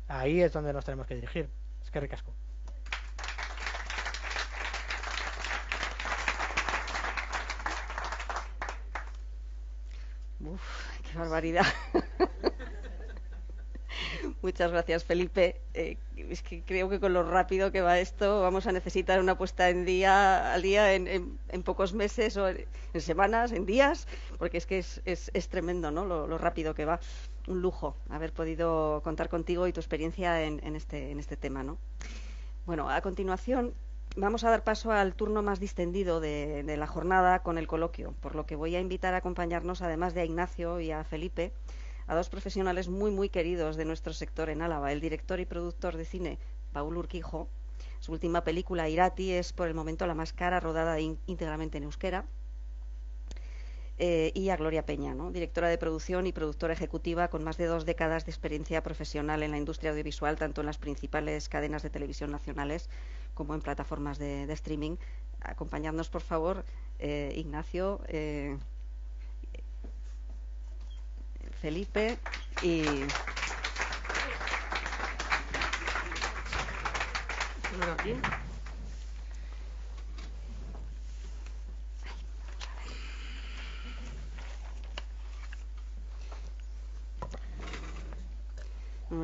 ahí es donde nos tenemos que dirigir. Es que ricasco. Uf, qué barbaridad. Muchas gracias, Felipe. Es que creo que con lo rápido que va esto vamos a necesitar una puesta al día en pocos meses o en semanas, en días, porque es que es tremendo, ¿no? Lo rápido que va. Un lujo haber podido contar contigo y tu experiencia en este tema, ¿no? Bueno, a continuación vamos a dar paso al turno más distendido de la jornada con el coloquio, por lo que voy a invitar a acompañarnos, además de a Ignacio y a Felipe, a dos profesionales muy muy queridos de nuestro sector en Álava, el director y productor de cine Paul Urquijo. Su última película, Irati, es por el momento la más cara, rodada íntegramente en euskera, y a Gloria Peña, ¿no? Directora de producción y productora ejecutiva con más de 2 décadas de experiencia profesional en la industria audiovisual, tanto en las principales cadenas de televisión nacionales como en plataformas de streaming. Acompañadnos, por favor, Ignacio, Felipe y...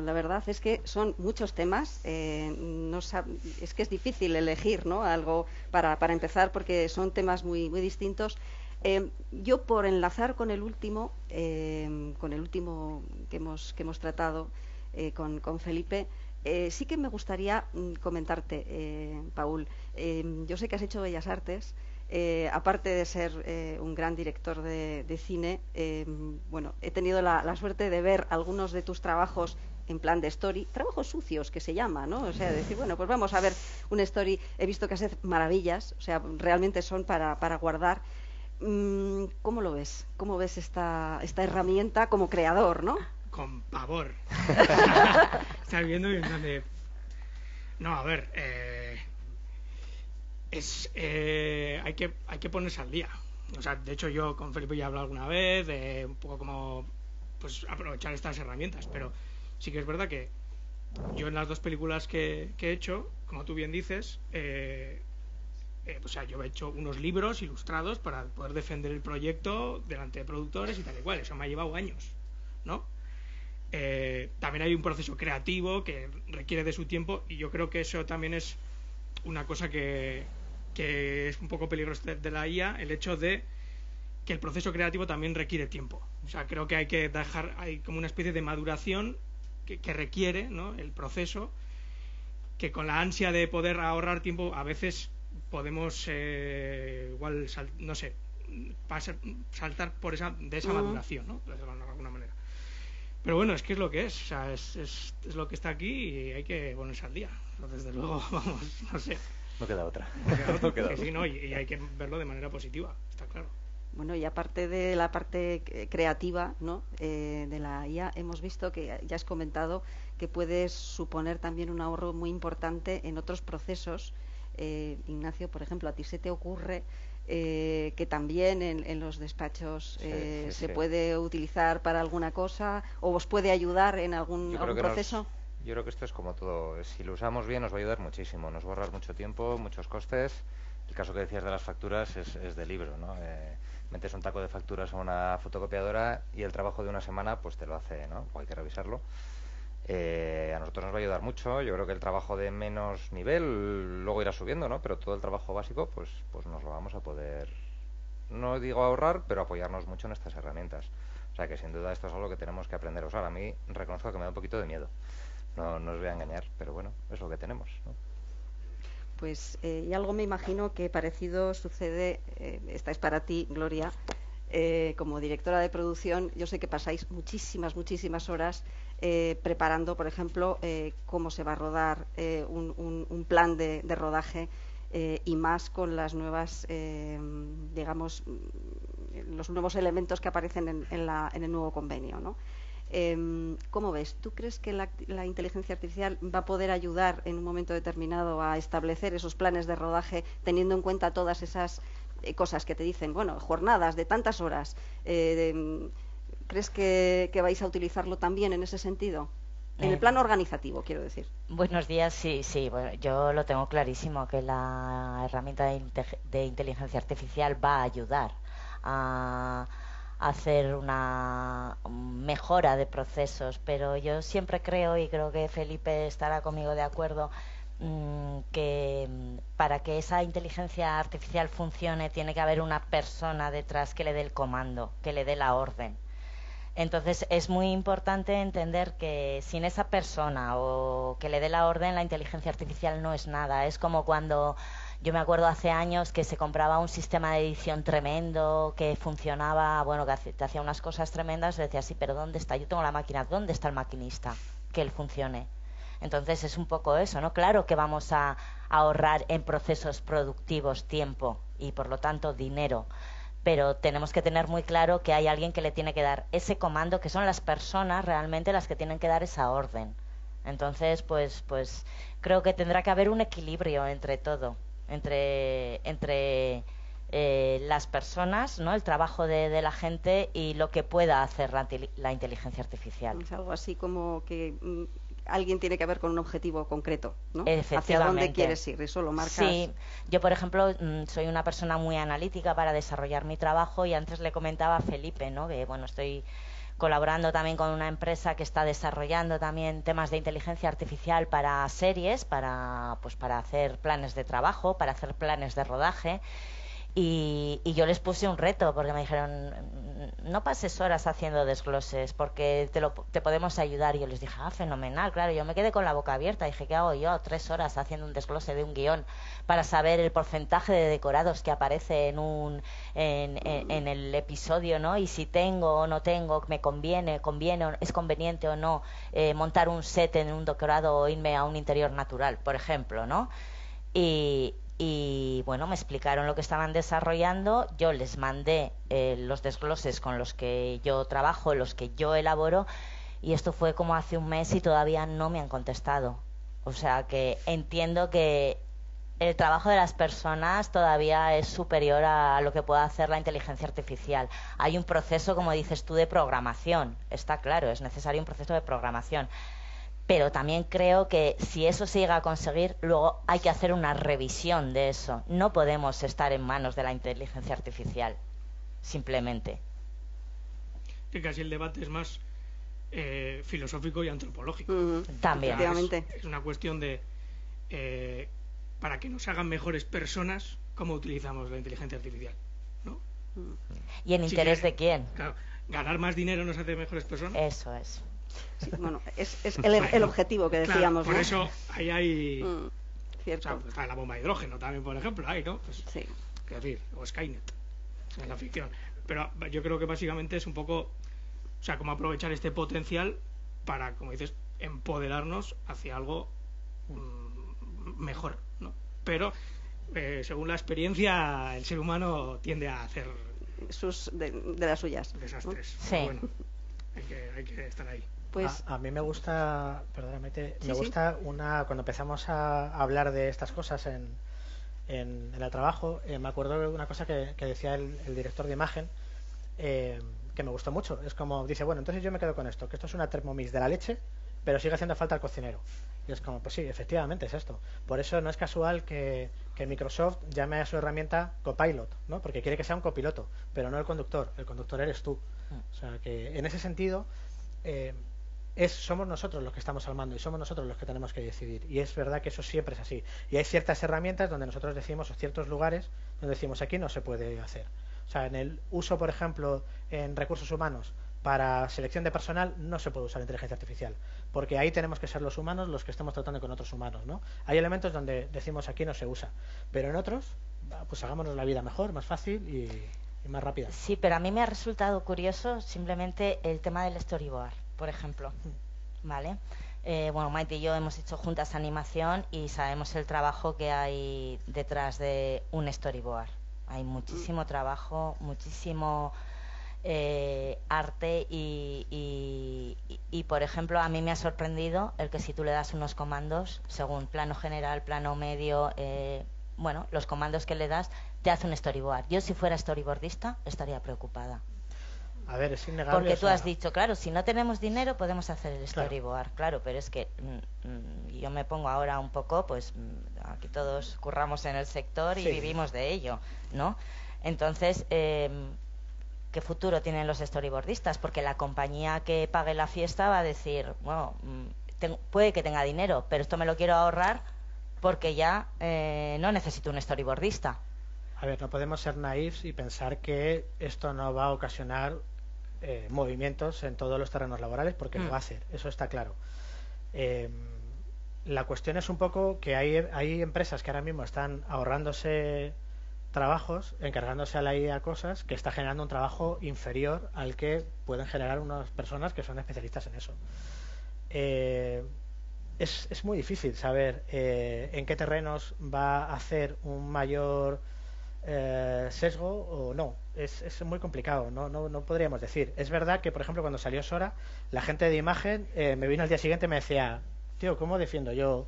la verdad es que son muchos temas. Es que es difícil elegir, ¿no?, algo para empezar, porque son temas muy, muy distintos. Yo, por enlazar con el último que hemos tratado con Felipe, sí que me gustaría comentarte, Paul. Yo sé que has hecho Bellas Artes. Aparte de ser un gran director de cine, bueno, he tenido la suerte de ver algunos de tus trabajos en plan de story, trabajos sucios que se llama, ¿no? O sea, decir, bueno, pues vamos a ver un story. He visto que haces maravillas, o sea, realmente son para guardar. ¿Cómo lo ves? ¿Cómo ves esta herramienta como creador, no? Con pavor. Estás viendo y donde... No, a ver, hay que ponerse al día. O sea, de hecho yo con Felipe ya he hablado alguna vez de un poco como pues aprovechar estas herramientas, pero sí que es verdad que yo en las dos películas que he hecho, como tú bien dices, o sea, yo he hecho unos libros ilustrados para poder defender el proyecto delante de productores y tal y cual. Eso me ha llevado años, ¿no? También hay un proceso creativo que requiere de su tiempo, y yo creo que eso también es una cosa que es un poco peligroso de la IA, el hecho de que el proceso creativo también requiere tiempo. O sea, creo que hay que hay como una especie de maduración que requiere, ¿no?, el proceso, que con la ansia de poder ahorrar tiempo a veces podemos igual no sé, saltar de esa maduración, ¿no?, de alguna manera. Pero bueno, es que es lo que es, o sea, es lo que está aquí y hay que ponerse al día. Desde luego, vamos, no sé. No queda otra. No queda otra. Sí, ¿no? Y hay que verlo de manera positiva, está claro. Bueno, y aparte de la parte creativa, ¿no?, de la IA, hemos visto que ya has comentado que puedes suponer también un ahorro muy importante en otros procesos. Ignacio, por ejemplo, ¿a ti se te ocurre que también en los despachos se puede utilizar para alguna cosa, o os puede ayudar en algún proceso? Yo creo que esto es como todo. Si lo usamos bien nos va a ayudar muchísimo, nos va a ahorrar mucho tiempo, muchos costes. El caso que decías de las facturas es de libro, ¿no? Metes un taco de facturas a una fotocopiadora y el trabajo de una semana pues te lo hace, ¿no? O hay que revisarlo. A nosotros nos va a ayudar mucho. Yo creo que el trabajo de menos nivel luego irá subiendo, ¿no? Pero todo el trabajo básico pues nos lo vamos a poder, no digo ahorrar, pero apoyarnos mucho en estas herramientas. O sea que sin duda esto es algo que tenemos que aprender a usar. A mí reconozco que me da un poquito de miedo, no os voy a engañar, pero bueno, es lo que tenemos, ¿no? Pues y algo me imagino que parecido sucede, esta es para ti, Gloria, como directora de producción. Yo sé que pasáis muchísimas horas preparando, por ejemplo, cómo se va a rodar un plan de rodaje, y más con las nuevas, digamos, los nuevos elementos que aparecen en el nuevo convenio, ¿no? ¿Cómo ves? ¿Tú crees que la inteligencia artificial va a poder ayudar en un momento determinado a establecer esos planes de rodaje, teniendo en cuenta todas esas cosas que te dicen, bueno, jornadas de tantas horas? ¿Crees que vais a utilizarlo también en ese sentido? En el plano organizativo, quiero decir. Buenos días, sí. Bueno, yo lo tengo clarísimo, que la herramienta de inteligencia artificial va a ayudar a hacer una mejora de procesos, pero yo siempre creo, y creo que Felipe estará conmigo de acuerdo, que para que esa inteligencia artificial funcione tiene que haber una persona detrás que le dé el comando, que le dé la orden. Entonces es muy importante entender que sin esa persona o que le dé la orden, la inteligencia artificial no es nada. Es como cuando yo me acuerdo hace años que se compraba un sistema de edición tremendo que funcionaba, bueno, que te hacía unas cosas tremendas, y decía, sí, pero ¿dónde está? Yo tengo la máquina, ¿dónde está el maquinista? Que él funcione. Entonces es un poco eso, ¿no? Claro que vamos a ahorrar en procesos productivos tiempo y por lo tanto dinero, pero tenemos que tener muy claro que hay alguien que le tiene que dar ese comando, que son las personas realmente las que tienen que dar esa orden. Entonces, pues creo que tendrá que haber un equilibrio entre todo, entre las personas, ¿no?, el trabajo de la gente y lo que pueda hacer la inteligencia artificial. Es algo así como que alguien tiene que ver con un objetivo concreto, ¿no? Efectivamente. Hacia dónde quieres ir, eso lo marcas. Sí, yo por ejemplo soy una persona muy analítica para desarrollar mi trabajo, y antes le comentaba a Felipe, ¿no?, que bueno, estoy colaborando también con una empresa que está desarrollando también temas de inteligencia artificial para series, para hacer planes de trabajo, para hacer planes de rodaje. Y yo les puse un reto porque me dijeron, no pases horas haciendo desgloses porque te podemos ayudar. Y yo les dije, fenomenal, claro. Yo me quedé con la boca abierta. Dije, ¿qué hago yo? 3 horas haciendo un desglose de un guión para saber el porcentaje de decorados que aparece en el episodio, ¿no? Y si tengo o no tengo, me conviene, es conveniente o no montar un set en un decorado o irme a un interior natural, por ejemplo, ¿no? Y bueno, me explicaron lo que estaban desarrollando, yo les mandé los desgloses con los que yo trabajo, los que yo elaboro, y esto fue como hace un mes y todavía no me han contestado. O sea que entiendo que el trabajo de las personas todavía es superior a lo que pueda hacer la inteligencia artificial. Hay un proceso, como dices tú, de programación, está claro, es necesario un proceso de programación. Pero también creo que si eso se llega a conseguir, luego hay que hacer una revisión de eso. No podemos estar en manos de la inteligencia artificial, simplemente. Que casi el debate es más filosófico y antropológico. También. Es una cuestión de, para que nos hagan mejores personas, cómo utilizamos la inteligencia artificial, ¿no? ¿Y en interés de quién? Claro, ¿ganar más dinero nos hace mejores personas? Eso es. Sí, bueno, es el objetivo que decíamos, claro, por ¿no? eso ahí hay cierto. O sea, está la bomba de hidrógeno también, por ejemplo, hay, ¿no? Pues, sí. Es decir, o Skynet en la ficción, pero yo creo que básicamente es un poco, o sea, cómo aprovechar este potencial para, como dices, empoderarnos hacia algo mejor, ¿no? Pero según la experiencia el ser humano tiende a hacer de las suyas desastres. Sí. Bueno, hay que estar ahí. Pues a mí me gusta, perdóname, me gusta cuando empezamos a hablar de estas cosas en el trabajo, me acuerdo de una cosa que decía el director de imagen, que me gustó mucho. Es como, dice, bueno, entonces yo me quedo con esto, que esto es una Thermomix de la leche, pero sigue haciendo falta el cocinero. Y es como, pues sí, efectivamente es esto. Por eso no es casual que Microsoft llame a su herramienta Copilot, ¿no? Porque quiere que sea un copiloto, pero no el conductor eres tú. O sea que en ese sentido somos nosotros los que estamos al mando y somos nosotros los que tenemos que decidir, y es verdad que eso siempre es así, y hay ciertas herramientas donde nosotros decimos, o ciertos lugares donde decimos, aquí no se puede hacer. O sea, en el uso, por ejemplo, en recursos humanos para selección de personal no se puede usar inteligencia artificial, porque ahí tenemos que ser los humanos los que estemos tratando con otros humanos, ¿no? Hay elementos donde decimos, aquí no se usa, pero en otros, pues hagámonos la vida mejor, más fácil y más rápida. Sí, pero a mí me ha resultado curioso simplemente el tema del storyboard, por ejemplo, ¿vale? Bueno, Maite y yo hemos hecho juntas animación y sabemos el trabajo que hay detrás de un storyboard. Hay muchísimo trabajo, muchísimo arte y, por ejemplo, a mí me ha sorprendido el que si tú le das unos comandos, según plano general, plano medio, bueno, los comandos que le das, te hace un storyboard. Yo, si fuera storyboardista, estaría preocupada. A ver, es innegable. Porque tú has dicho, claro, si no tenemos dinero podemos hacer el storyboard, claro, pero es que yo me pongo ahora un poco, pues aquí todos curramos en el sector y vivimos de ello, ¿no? Entonces, ¿qué futuro tienen los storyboardistas? Porque la compañía que pague la fiesta va a decir, bueno, puede que tenga dinero, pero esto me lo quiero ahorrar porque ya no necesito un storyboardista. A ver, no podemos ser naifs y pensar que esto no va a ocasionar movimientos en todos los terrenos laborales, porque lo va a hacer, eso está claro. La cuestión es un poco que hay empresas que ahora mismo están ahorrándose trabajos, encargándose a la IA cosas que está generando un trabajo inferior al que pueden generar unas personas que son especialistas en eso. Es muy difícil saber en qué terrenos va a hacer un mayor sesgo o no. Es muy complicado, no podríamos decir. Es verdad que, por ejemplo, cuando salió Sora, la gente de imagen me vino al día siguiente y me decía, tío, ¿cómo defiendo yo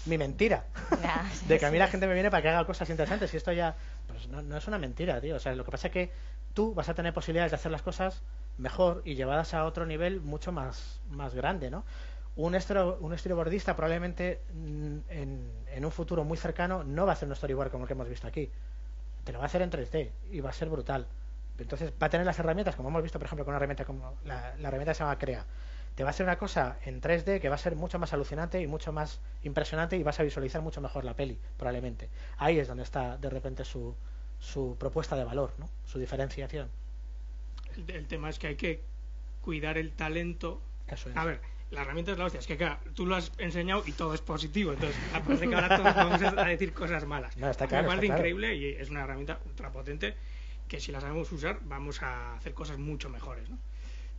mi mentira? De que a mí la gente me viene para que haga cosas interesantes, y esto ya pues no es una mentira, tío. O sea, lo que pasa es que tú vas a tener posibilidades de hacer las cosas mejor y llevadas a otro nivel mucho más grande, ¿no? Un storyboardista probablemente en un futuro muy cercano no va a hacer un storyboard como el que hemos visto aquí. Te lo va a hacer en 3D y va a ser brutal. Entonces va a tener las herramientas, como hemos visto, por ejemplo, con una herramienta como la herramienta que se llama Crea. Te va a hacer una cosa en 3D que va a ser mucho más alucinante y mucho más impresionante, y vas a visualizar mucho mejor la peli, probablemente. Ahí es donde está de repente su propuesta de valor, ¿no? Su diferenciación. El tema es que hay que cuidar el talento. Eso es. A ver, la herramienta es la hostia. Es que claro, tú lo has enseñado y todo es positivo. Entonces, parece que ahora todos vamos a decir cosas malas. No, está claro, Me parece está claro. increíble y es una herramienta ultrapotente que si la sabemos usar vamos a hacer cosas mucho mejores, ¿no?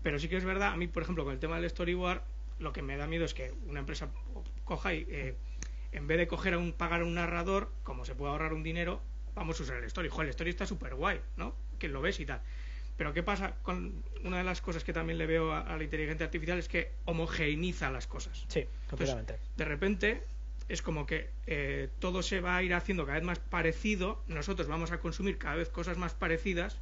Pero sí que es verdad, a mí, por ejemplo, con el tema del storyboard, lo que me da miedo es que una empresa coja y en vez de pagar a un narrador, como se puede ahorrar un dinero, vamos a usar el story. Joder, el story está súper guay, ¿no? Que lo ves y tal. Pero ¿qué pasa con una de las cosas que también le veo a la inteligencia artificial? Es que homogeneiza las cosas. Sí, completamente. Entonces, de repente es como que todo se va a ir haciendo cada vez más parecido, nosotros vamos a consumir cada vez cosas más parecidas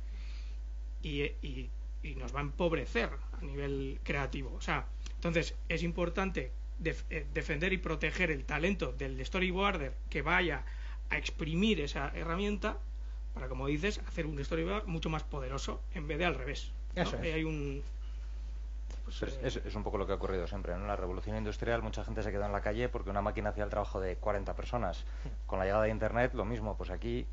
y nos va a empobrecer a nivel creativo. O sea, entonces es importante defender y proteger el talento del storyboarder que vaya a exprimir esa herramienta para, como dices, hacer un storyboard mucho más poderoso en vez de al revés, ¿no? Eso es. Hay un... Es un poco lo que ha ocurrido siempre, ¿no? En la revolución industrial mucha gente se quedó en la calle porque una máquina hacía el trabajo de 40 personas. Con la llegada de Internet lo mismo, pues aquí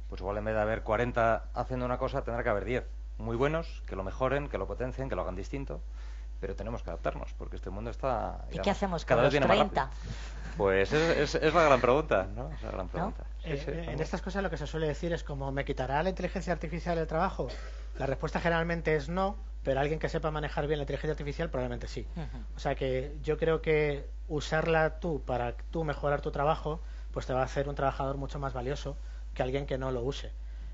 pues igual en vez de haber 40 haciendo una cosa tendrá que haber 10 muy buenos, que lo mejoren, que lo potencien, que lo hagan distinto, pero tenemos que adaptarnos porque este mundo está... ¿Y qué hacemos cada con vez los viene 30? más rápido. Pues es la gran pregunta, ¿no? Es la gran pregunta. ¿No? En estas cosas lo que se suele decir es como, ¿me quitará la inteligencia artificial el trabajo? La respuesta generalmente es no, pero alguien que sepa manejar bien la inteligencia artificial probablemente sí. O sea que yo creo que usarla tú para tú mejorar tu trabajo, pues te va a hacer un trabajador mucho más valioso que alguien que no lo use.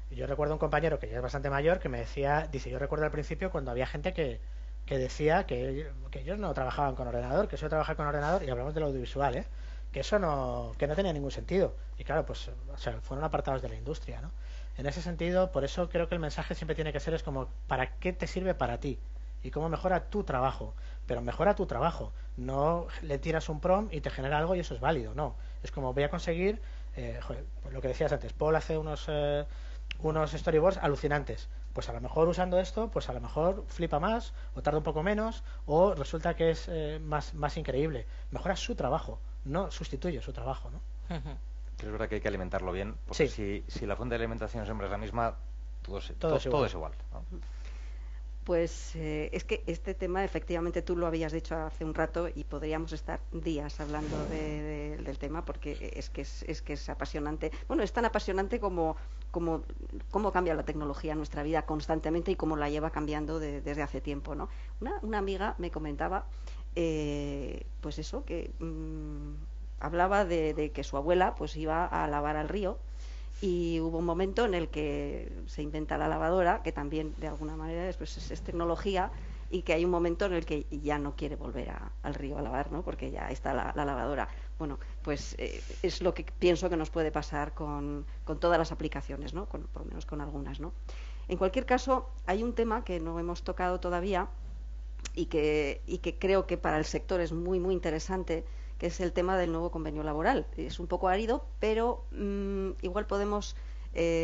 Y yo recuerdo un compañero que ya es bastante mayor que me decía, yo recuerdo al principio cuando había gente que decía que ellos no trabajaban con ordenador, que eso de trabajar con ordenador, y hablamos del audiovisual, que eso no tenía ningún sentido. Y claro, pues o sea, fueron apartados de la industria, ¿no? En ese sentido, por eso creo que el mensaje siempre tiene que ser es como, ¿para qué te sirve para ti? Y cómo mejora tu trabajo. Pero mejora tu trabajo. No le tiras un prompt y te genera algo y eso es válido, no. Es como, voy a conseguir, pues lo que decías antes, Paul hace unos storyboards alucinantes. Pues a lo mejor usando esto, pues a lo mejor flipa más, o tarda un poco menos, o resulta que es más increíble. Mejora su trabajo, no sustituye su trabajo, ¿no? Es verdad que hay que alimentarlo bien, porque si la fuente de alimentación siempre es la misma, todo es igual, ¿no? Pues es que este tema efectivamente tú lo habías dicho hace un rato y podríamos estar días hablando del tema porque es que es apasionante. Bueno, es tan apasionante como cómo cambia la tecnología en nuestra vida constantemente y cómo la lleva cambiando desde hace tiempo, ¿no? Una amiga me comentaba pues eso, que hablaba de que su abuela pues iba a lavar al río. Y hubo un momento en el que se inventa la lavadora, que también de alguna manera es tecnología, y que hay un momento en el que ya no quiere volver al río a lavar, ¿no? Porque ya está la lavadora. Bueno, pues es lo que pienso que nos puede pasar con todas las aplicaciones, ¿no? Por lo menos con algunas, ¿no? En cualquier caso, hay un tema que no hemos tocado todavía y que creo que para el sector es muy, muy interesante, que es el tema del nuevo convenio laboral. Es un poco árido, pero igual podemos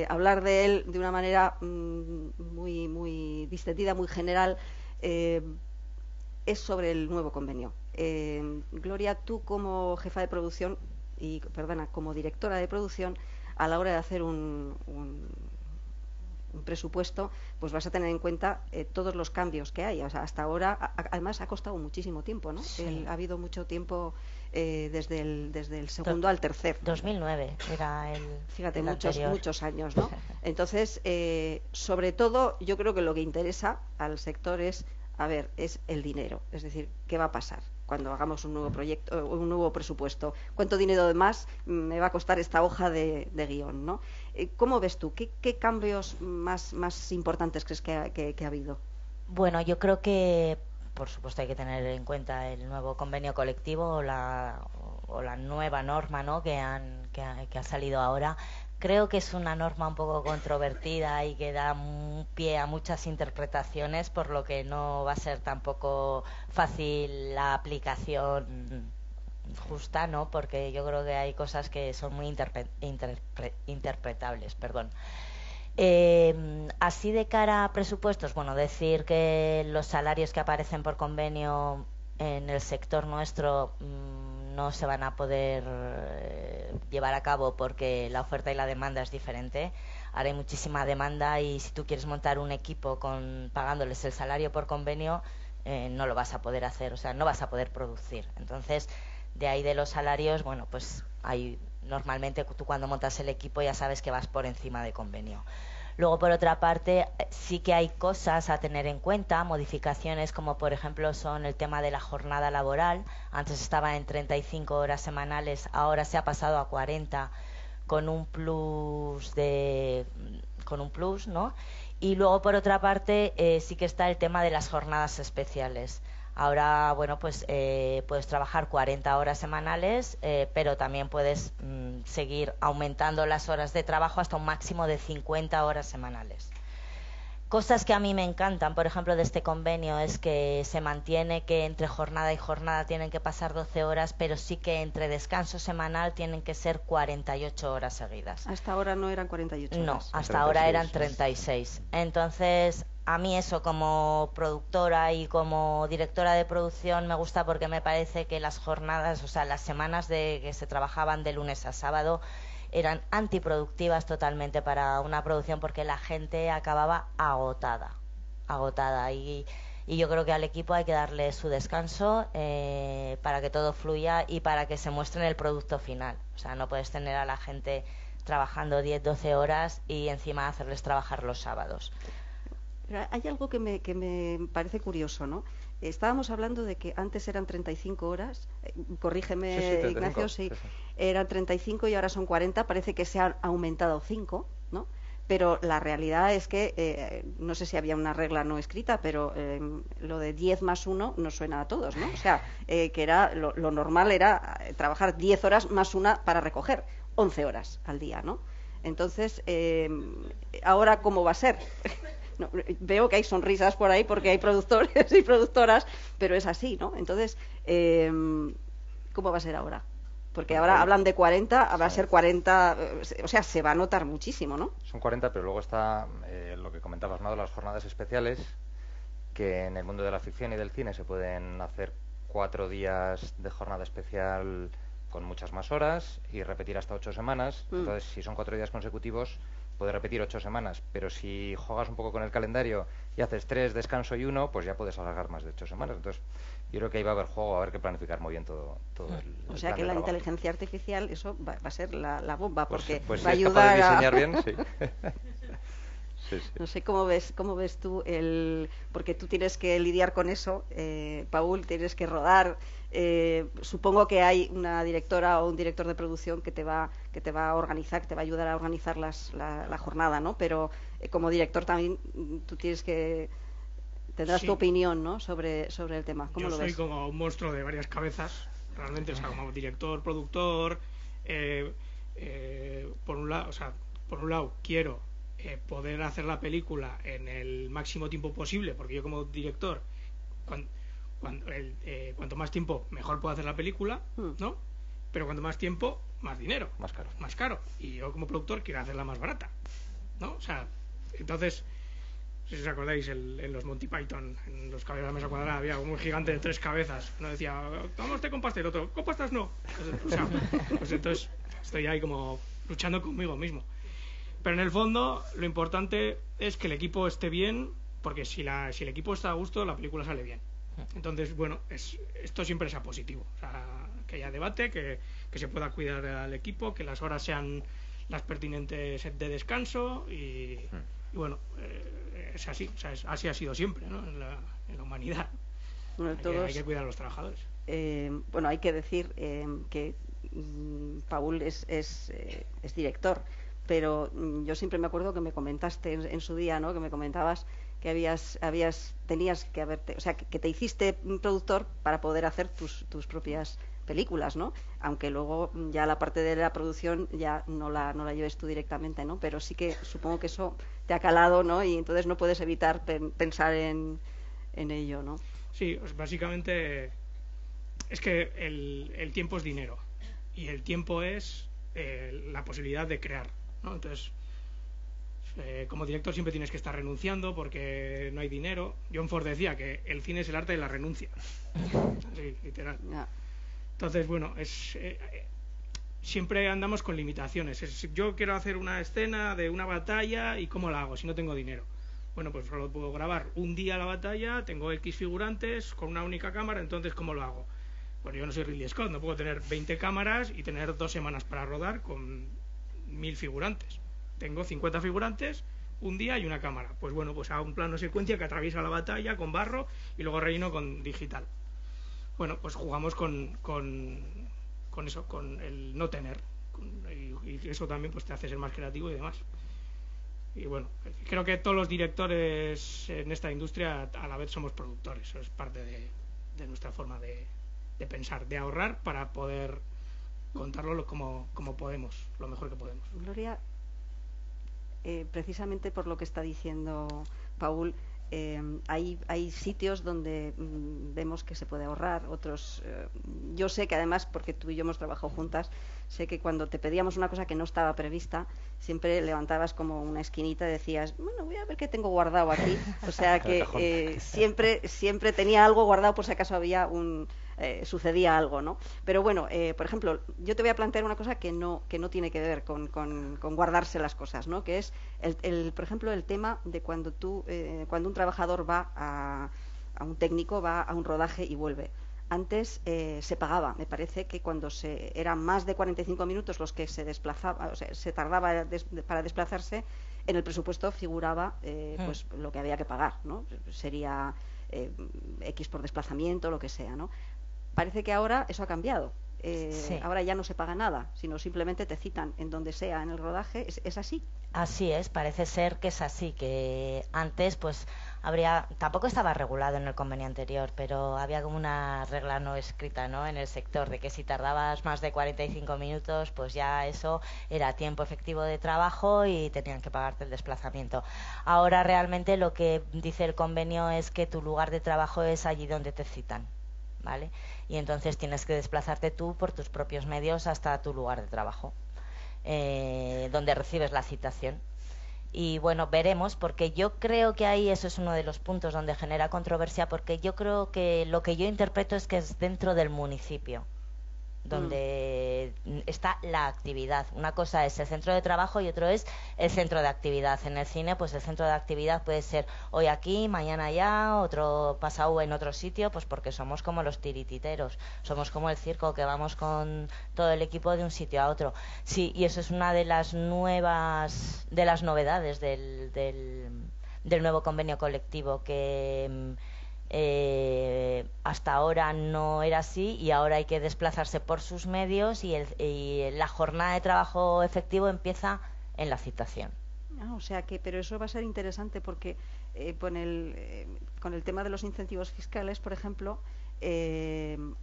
hablar de él de una manera muy, muy distendida, muy general. Es sobre el nuevo convenio. Gloria, tú como jefa de producción como directora de producción, a la hora de hacer un presupuesto, pues vas a tener en cuenta todos los cambios que hay. O sea, hasta ahora, además ha costado muchísimo tiempo, ¿no? Sí. Ha habido mucho tiempo desde el segundo al tercer. 2009 era el. Fíjate, el muchos años, ¿no? Entonces, sobre todo, yo creo que lo que interesa al sector es el dinero. Es decir, ¿qué va a pasar cuando hagamos un nuevo proyecto, un nuevo presupuesto? ¿Cuánto dinero de más me va a costar esta hoja de guión, ¿no? ¿Cómo ves tú? ¿Qué cambios más importantes crees que ha habido? Bueno, yo creo que, por supuesto, hay que tener en cuenta el nuevo convenio colectivo o la nueva norma, ¿no? que ha salido ahora. Creo que es una norma un poco controvertida y que da pie a muchas interpretaciones, por lo que no va a ser tampoco fácil la aplicación justa, ¿no? Porque yo creo que hay cosas que son muy interpretables, perdón. Así de cara a presupuestos, bueno, decir que los salarios que aparecen por convenio en el sector nuestro no se van a poder llevar a cabo porque la oferta y la demanda es diferente. Ahora hay muchísima demanda y si tú quieres montar un equipo pagándoles el salario por convenio, no lo vas a poder hacer, o sea, no vas a poder producir. Entonces, de ahí de los salarios, bueno, pues normalmente tú cuando montas el equipo ya sabes que vas por encima de convenio. Luego, por otra parte, sí que hay cosas a tener en cuenta, modificaciones como por ejemplo son el tema de la jornada laboral. Antes estaba en 35 horas semanales, ahora se ha pasado a 40 con un plus, ¿no? Y luego, por otra parte, sí que está el tema de las jornadas especiales. Ahora, bueno, pues puedes trabajar 40 horas semanales, pero también puedes seguir aumentando las horas de trabajo hasta un máximo de 50 horas semanales. Cosas que a mí me encantan, por ejemplo, de este convenio es que se mantiene que entre jornada y jornada tienen que pasar 12 horas, pero sí que entre descanso semanal tienen que ser 48 horas seguidas. Hasta ahora no eran 48 horas. No, hasta ahora eran 36. Entonces, a mí eso como productora y como directora de producción me gusta porque me parece que las jornadas, o sea, las semanas que se trabajaban de lunes a sábado eran antiproductivas totalmente para una producción porque la gente acababa agotada y yo creo que al equipo hay que darle su descanso para que todo fluya y para que se muestre en el producto final. O sea, no puedes tener a la gente trabajando 10-12 horas y encima hacerles trabajar los sábados. Pero hay algo que me parece curioso, ¿no? Estábamos hablando de que antes eran 35 horas, corrígeme, sí, 35, Ignacio, sí, eran 35 y ahora son 40, parece que se han aumentado 5, ¿no? Pero la realidad es que, no sé si había una regla no escrita, pero lo de 10 más 1 nos suena a todos, ¿no? O sea, que era lo normal era trabajar 10 horas más 1 para recoger, 11 horas al día, ¿no? Entonces, ¿ahora cómo va a ser? No, veo que hay sonrisas por ahí porque hay productores y productoras, pero es así, ¿no? Entonces, ¿cómo va a ser ahora? Porque ahora hablan de 40, va a ser 40, o sea, se va a notar muchísimo, ¿no? Son 40, pero luego está lo que comentabas, ¿no? Las jornadas especiales, que en el mundo de la ficción y del cine se pueden hacer 4 días de jornada especial con muchas más horas y repetir hasta 8 semanas. Entonces, si son 4 días consecutivos, puedes repetir 8 semanas, pero si juegas un poco con el calendario y haces 3, descanso y 1, pues ya puedes alargar más de 8 semanas. Entonces, yo creo que ahí va a haber juego, va a haber que planificar muy bien todo el O sea que la trabajo. Inteligencia artificial, eso va a ser la bomba, porque pues va a si ayudar es capaz de diseñar bien, sí. Sí. No sé cómo ves tú porque tú tienes que lidiar con eso, Paul, tienes que rodar. Supongo que hay una directora o un director de producción que te va a organizar, que te va a ayudar a organizar la jornada, ¿no? Pero como director también tú tendrás tu opinión, ¿no? sobre el tema. ¿Cómo lo ves? Yo soy como un monstruo de varias cabezas, realmente, o sea, como director, productor, por un lado quiero poder hacer la película en el máximo tiempo posible, porque yo como director cuanto más tiempo mejor puedo hacer la película, ¿no? Pero cuanto más tiempo, más dinero, más caro, y yo como productor quiero hacerla más barata, ¿no? O sea, entonces, no sé si os acordáis, en los Monty Python, en los caballeros de la mesa cuadrada había un gigante de 3 cabezas, uno decía, tomamos té con pastel, otro, con pastas no, o sea, pues entonces estoy ahí como luchando conmigo mismo. Pero en el fondo lo importante es que el equipo esté bien, porque si el equipo está a gusto, la película sale bien. Entonces, bueno, esto siempre sea positivo, o sea, que haya debate, que se pueda cuidar al equipo, que las horas sean las pertinentes de descanso y bueno, es así, o sea, así ha sido siempre, ¿no? En la humanidad. Bueno, hay que cuidar a los trabajadores. Bueno, hay que decir que Paul es director, pero yo siempre me acuerdo que me comentaste en su día, ¿no? Que me comentabas que tenías que haberte, o sea, que te hiciste productor para poder hacer tus propias películas, ¿no? Aunque luego ya la parte de la producción ya no la lleves tú directamente, ¿no? Pero sí que supongo que eso te ha calado, ¿no? Y entonces no puedes evitar pensar en ello, ¿no? Sí, pues básicamente es que el tiempo es dinero y el tiempo es la posibilidad de crear, ¿no? Entonces, Como director siempre tienes que estar renunciando porque no hay dinero. John Ford decía que el cine es el arte de la renuncia. Así, literal. Entonces, bueno, siempre andamos con limitaciones. Yo quiero hacer una escena de una batalla y ¿cómo la hago si no tengo dinero? Bueno, pues solo puedo grabar un día la batalla, tengo X figurantes con una única cámara, entonces ¿cómo lo hago? Bueno, yo no soy Ridley Scott, no puedo tener 20 cámaras y tener 2 semanas para rodar con 1000 figurantes. Tengo 50 figurantes, un día y una cámara. Pues bueno, pues hago un plano secuencia que atraviesa la batalla con barro y luego relleno con digital. Bueno, pues jugamos con eso, con el no tener. Y eso también pues te hace ser más creativo y demás. Y bueno, creo que todos los directores en esta industria a la vez somos productores. Eso es parte de nuestra forma de pensar, de ahorrar para poder contarlo como podemos, lo mejor que podemos. Gloria, precisamente por lo que está diciendo Paul, hay sitios donde vemos que se puede ahorrar, otros yo sé que además, porque tú y yo hemos trabajado juntas, sé que cuando te pedíamos una cosa que no estaba prevista, siempre levantabas como una esquinita y decías, bueno, voy a ver qué tengo guardado aquí, o sea que siempre tenía algo guardado por si acaso había sucedía algo, ¿no? Pero bueno, por ejemplo, yo te voy a plantear una cosa que no tiene que ver con guardarse las cosas, ¿no? Que es, por ejemplo, el tema de cuando un trabajador va a un técnico, va a un rodaje y vuelve. Antes se pagaba, me parece que cuando eran más de 45 minutos los que se desplazaba, o sea, se tardaba para desplazarse, en el presupuesto figuraba pues lo que había que pagar, ¿no? Sería X por desplazamiento, lo que sea, ¿no? Parece que ahora eso ha cambiado. Sí. Ahora ya no se paga nada, sino simplemente te citan en donde sea en el rodaje. ¿Es así? Así es, parece ser que es así, que antes pues tampoco estaba regulado en el convenio anterior, pero había como una regla no escrita, ¿no?, en el sector, de que si tardabas más de 45 minutos, pues ya eso era tiempo efectivo de trabajo y tenían que pagarte el desplazamiento. Ahora realmente lo que dice el convenio es que tu lugar de trabajo es allí donde te citan, ¿vale? Y entonces tienes que desplazarte tú por tus propios medios hasta tu lugar de trabajo, donde recibes la citación. Y bueno, veremos, porque yo creo que ahí eso es uno de los puntos donde genera controversia, porque yo creo que lo que yo interpreto es que es dentro del municipio donde está la actividad. Una cosa es el centro de trabajo y otro es el centro de actividad. En el cine, pues el centro de actividad puede ser hoy aquí, mañana allá, otro pasado en otro sitio, pues porque somos como los tirititeros, somos como el circo, que vamos con todo el equipo de un sitio a otro. Sí, y eso es una de las novedades del nuevo convenio colectivo, que hasta ahora no era así, y ahora hay que desplazarse por sus medios, y la jornada de trabajo efectivo empieza en la citación. O sea que, pero eso va a ser interesante, porque con el tema de los incentivos fiscales, por ejemplo,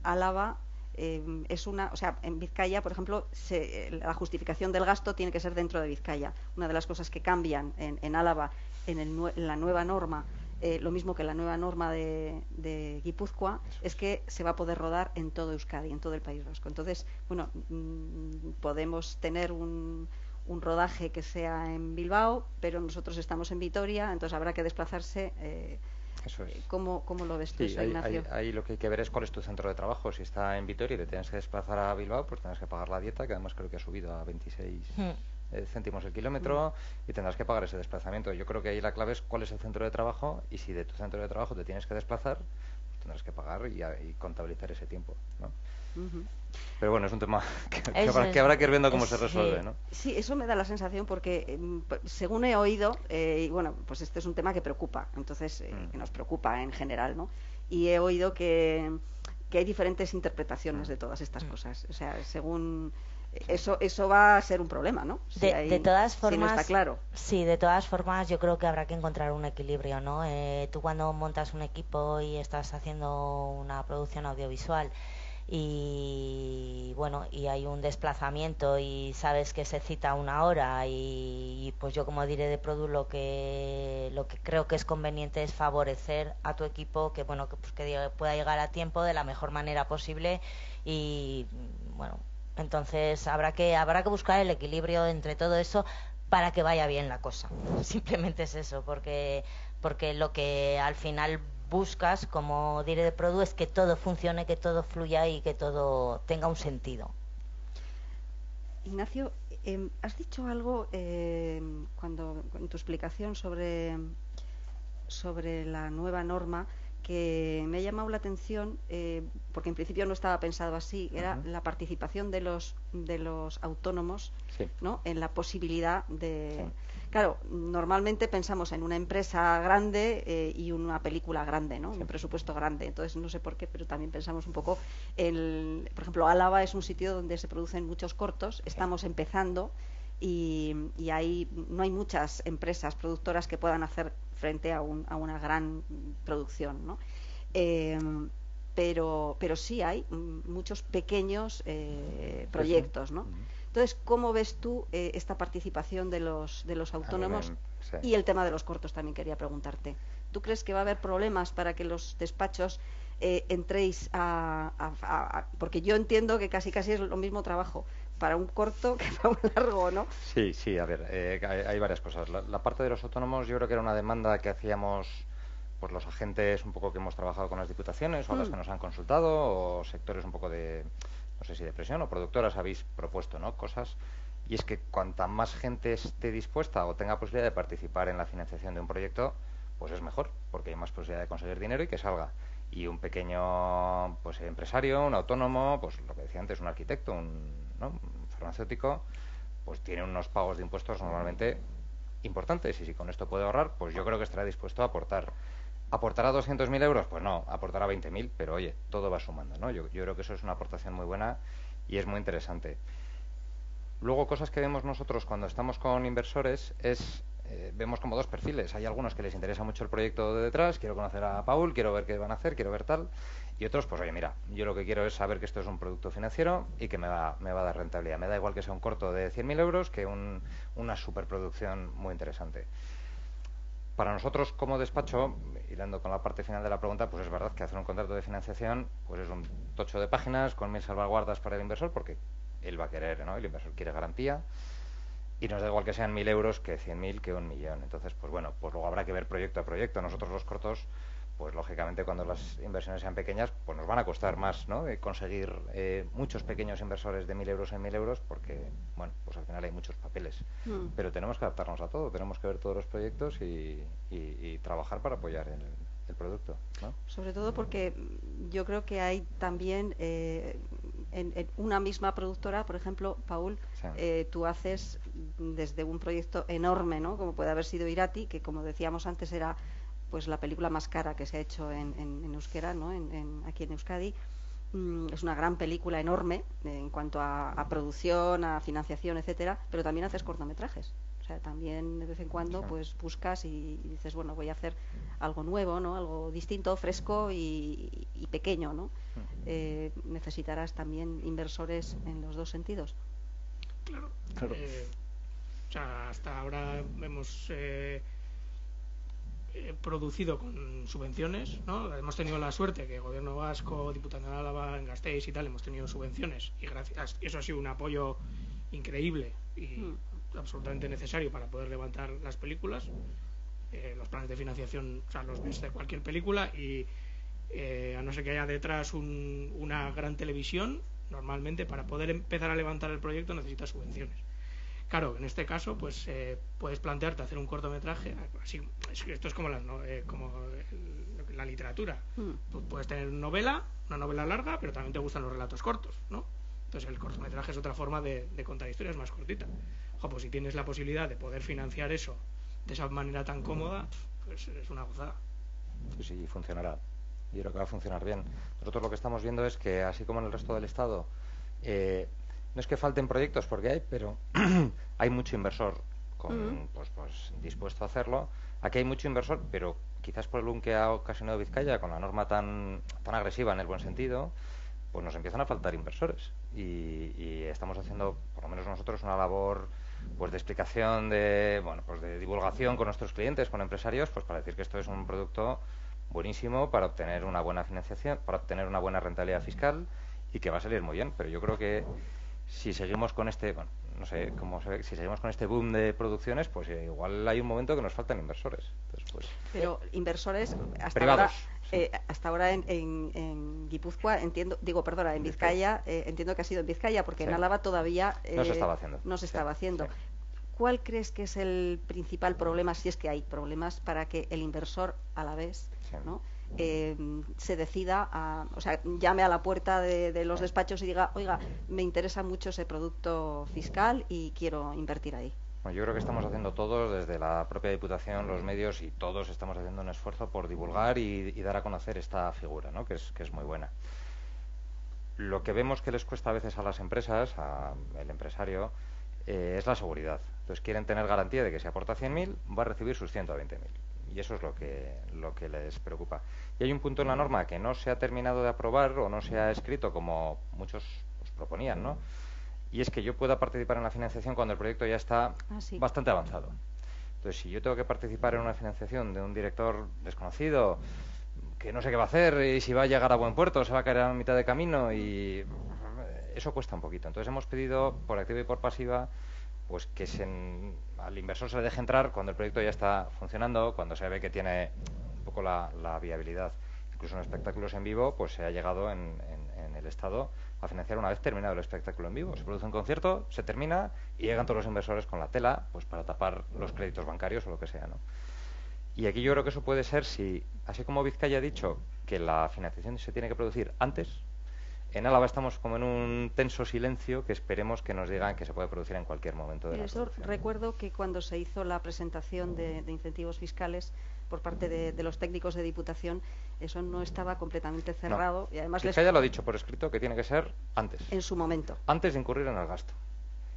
Álava es o sea, en Vizcaya, por ejemplo, la justificación del gasto tiene que ser dentro de Vizcaya. Una de las cosas que cambian en Álava en la nueva norma, lo mismo que la nueva norma de Guipúzcoa, es que se va a poder rodar en todo Euskadi, en todo el País Vasco. Entonces, bueno, podemos tener un rodaje que sea en Bilbao, pero nosotros estamos en Vitoria, entonces habrá que desplazarse. Eso es. ¿Cómo lo ves tú, Ignacio? Ahí lo que hay que ver es cuál es tu centro de trabajo. Si está en Vitoria y te tienes que desplazar a Bilbao, pues tienes que pagar la dieta, que además creo que ha subido a 26 céntimos el kilómetro, y tendrás que pagar ese desplazamiento. Yo creo que ahí la clave es cuál es el centro de trabajo, y si de tu centro de trabajo te tienes que desplazar, pues tendrás que pagar y contabilizar ese tiempo, ¿no? Pero bueno, es un tema que habrá que ir viendo cómo se resuelve, ¿no? Sí, eso me da la sensación, porque según he oído, y bueno, pues este es un tema que preocupa, entonces que nos preocupa en general, ¿no? Y he oído que hay diferentes interpretaciones de todas estas cosas, o sea, según eso va a ser un problema, ¿no? De todas formas, si no está claro. Sí, de todas formas yo creo que habrá que encontrar un equilibrio, ¿no? Tú cuando montas un equipo y estás haciendo una producción audiovisual, y bueno, y hay un desplazamiento y sabes que se cita una hora, y pues yo, como diré de Produ, lo que creo que es conveniente es favorecer a tu equipo, que bueno, que pueda llegar a tiempo de la mejor manera posible. Y bueno, entonces habrá que buscar el equilibrio entre todo eso, para que vaya bien la cosa. Simplemente es eso, porque lo que al final buscas como director de producto es que todo funcione, que todo fluya y que todo tenga un sentido. Ignacio, has dicho algo cuando en tu explicación sobre la nueva norma que me ha llamado la atención, porque en principio no estaba pensado así, era la participación de los autónomos, sí, ¿no?, en la posibilidad de... Sí. Claro, normalmente pensamos en una empresa grande y una película grande, ¿no? Sí. Un presupuesto grande. Entonces, no sé por qué, pero también pensamos un poco por ejemplo, Álava es un sitio donde se producen muchos cortos, estamos empezando y ahí no hay muchas empresas productoras que puedan hacer frente a una gran producción, ¿no? Pero sí hay muchos pequeños proyectos, ¿no? Entonces, ¿cómo ves tú esta participación de los autónomos? Sí. Y el tema de los cortos también quería preguntarte. ¿Tú crees que va a haber problemas para que los despachos entréis porque yo entiendo que casi es lo mismo trabajo para un corto que para un largo, ¿no? Sí, a ver, hay varias cosas. La parte de los autónomos yo creo que era una demanda que hacíamos pues los agentes un poco que hemos trabajado con las diputaciones o las que nos han consultado, o sectores un poco de, no sé si de presión o productoras habéis propuesto, ¿no?, cosas. Y es que cuanta más gente esté dispuesta o tenga posibilidad de participar en la financiación de un proyecto, pues es mejor, porque hay más posibilidad de conseguir dinero y que salga. Y un pequeño pues empresario, un autónomo, pues lo que decía antes, un arquitecto, un farmacéutico, pues tiene unos pagos de impuestos normalmente importantes, y si con esto puede ahorrar, pues yo creo que estará dispuesto a aportar. ¿Aportará 200.000 euros? Pues no, aportará 20.000, pero oye, todo va sumando, ¿no? Yo creo que eso es una aportación muy buena y es muy interesante. Luego, cosas que vemos nosotros cuando estamos con inversores vemos como dos perfiles. Hay algunos que les interesa mucho el proyecto de detrás, quiero conocer a Paul, quiero ver qué van a hacer, quiero ver tal. Y otros, pues oye, mira, yo lo que quiero es saber que esto es un producto financiero y que me va a dar rentabilidad. Me da igual que sea un corto de 100.000 euros que una superproducción muy interesante. Para nosotros como despacho, hilando con la parte final de la pregunta, pues es verdad que hacer un contrato de financiación pues es un tocho de páginas con 1000 salvaguardas para el inversor, porque él va a querer, ¿no? El inversor quiere garantía, y nos da igual que sean 1.000 euros que 100.000 que 1.000.000. Entonces, pues bueno, pues luego habrá que ver proyecto a proyecto. Nosotros los cortos, pues lógicamente cuando las inversiones sean pequeñas, pues nos van a costar más, ¿no?, conseguir muchos pequeños inversores de 1.000 euros en 1.000 euros, porque, bueno, pues al final hay muchos papeles. Pero tenemos que adaptarnos a todo, tenemos que ver todos los proyectos y trabajar para apoyar el producto, ¿no? Sobre todo porque yo creo que hay también en una misma productora, por ejemplo, Paul, sí, tú haces desde un proyecto enorme, ¿no?, como puede haber sido Irati, que como decíamos antes era pues la película más cara que se ha hecho en euskera, ¿no?, aquí en Euskadi. Es una gran película enorme en cuanto a producción, a financiación, etcétera, pero también haces cortometrajes. O sea, también de vez en cuando pues buscas y dices, bueno, voy a hacer algo nuevo, ¿no?, algo distinto, fresco y pequeño, ¿no? Necesitarás también inversores en los dos sentidos. Claro. O sea, hasta ahora hemos producido con subvenciones, ¿no? Hemos tenido la suerte que el Gobierno Vasco, Diputación de Álava, en Gasteiz y tal, hemos tenido subvenciones, y gracias eso ha sido un apoyo increíble y absolutamente necesario para poder levantar las películas. Los planes de financiación, o sea, los ves de cualquier película, y a no ser que haya detrás una gran televisión, normalmente para poder empezar a levantar el proyecto necesitas subvenciones. Claro, en este caso, pues puedes plantearte hacer un cortometraje. Así, esto es como la literatura. Tú puedes tener una novela larga, pero también te gustan los relatos cortos, ¿no? Entonces el cortometraje es otra forma de contar historias más cortita. Ojo, pues si tienes la posibilidad de poder financiar eso de esa manera tan cómoda, pues es una gozada. Sí, funcionará. Yo creo que va a funcionar bien. Nosotros lo que estamos viendo es que, así como en el resto del Estado, no es que falten proyectos, porque hay, pero hay mucho inversor pues dispuesto a hacerlo. Aquí hay mucho inversor, pero quizás por el boom que ha ocasionado Vizcaya, con la norma tan agresiva en el buen sentido, pues nos empiezan a faltar inversores. Y estamos haciendo, por lo menos nosotros, una labor pues de explicación, de divulgación con nuestros clientes, con empresarios, pues para decir que esto es un producto buenísimo para obtener una buena financiación, para obtener una buena rentabilidad fiscal, y que va a salir muy bien. Pero yo creo que si seguimos con no sé, si seguimos con este boom de producciones, pues igual hay un momento que nos faltan inversores. Entonces, pues, pero inversores hasta privados. ahora, hasta ahora en Guipúzcoa, en Vizcaya, entiendo que ha sido en Vizcaya, porque en Álava todavía no se estaba haciendo. No se estaba haciendo. Sí. ¿Cuál crees que es el principal problema, si es que hay problemas, para que el inversor alavés, ¿no? Se decida llame a la puerta de los despachos y diga, oiga, me interesa mucho ese producto fiscal y quiero invertir ahí? Bueno, yo creo que estamos haciendo todos, desde la propia Diputación, los medios, y todos estamos haciendo un esfuerzo por divulgar y dar a conocer esta figura, ¿no? que es muy buena. Lo que vemos que les cuesta a veces a las empresas, al empresario, es la seguridad. Entonces quieren tener garantía de que si aporta 100.000 va a recibir sus 120.000. Y eso es lo que les preocupa. Y hay un punto en la norma que no se ha terminado de aprobar o no se ha escrito como muchos os proponían, ¿no? Y es que yo pueda participar en la financiación cuando el proyecto ya está bastante avanzado. Entonces, si yo tengo que participar en una financiación de un director desconocido, que no sé qué va a hacer y si va a llegar a buen puerto, se va a caer a mitad de camino, y eso cuesta un poquito. Entonces hemos pedido, por activa y por pasiva, pues que al inversor se le deje entrar cuando el proyecto ya está funcionando, cuando se ve que tiene un poco la viabilidad. Incluso en espectáculos en vivo, pues se ha llegado en el Estado a financiar una vez terminado el espectáculo en vivo. Se produce un concierto, se termina y llegan todos los inversores con la tela, pues para tapar los créditos bancarios o lo que sea, ¿no? Y aquí yo creo que eso puede ser si, así como Vizcaya ha dicho que la financiación se tiene que producir antes, en Álava estamos como en un tenso silencio que esperemos que nos digan que se puede producir en cualquier momento de la producción. Recuerdo que cuando se hizo la presentación de incentivos fiscales por parte de los técnicos de Diputación, eso no estaba completamente cerrado. No. Y además Vizcaya lo ha dicho por escrito que tiene que ser antes. En su momento. Antes de incurrir en el gasto.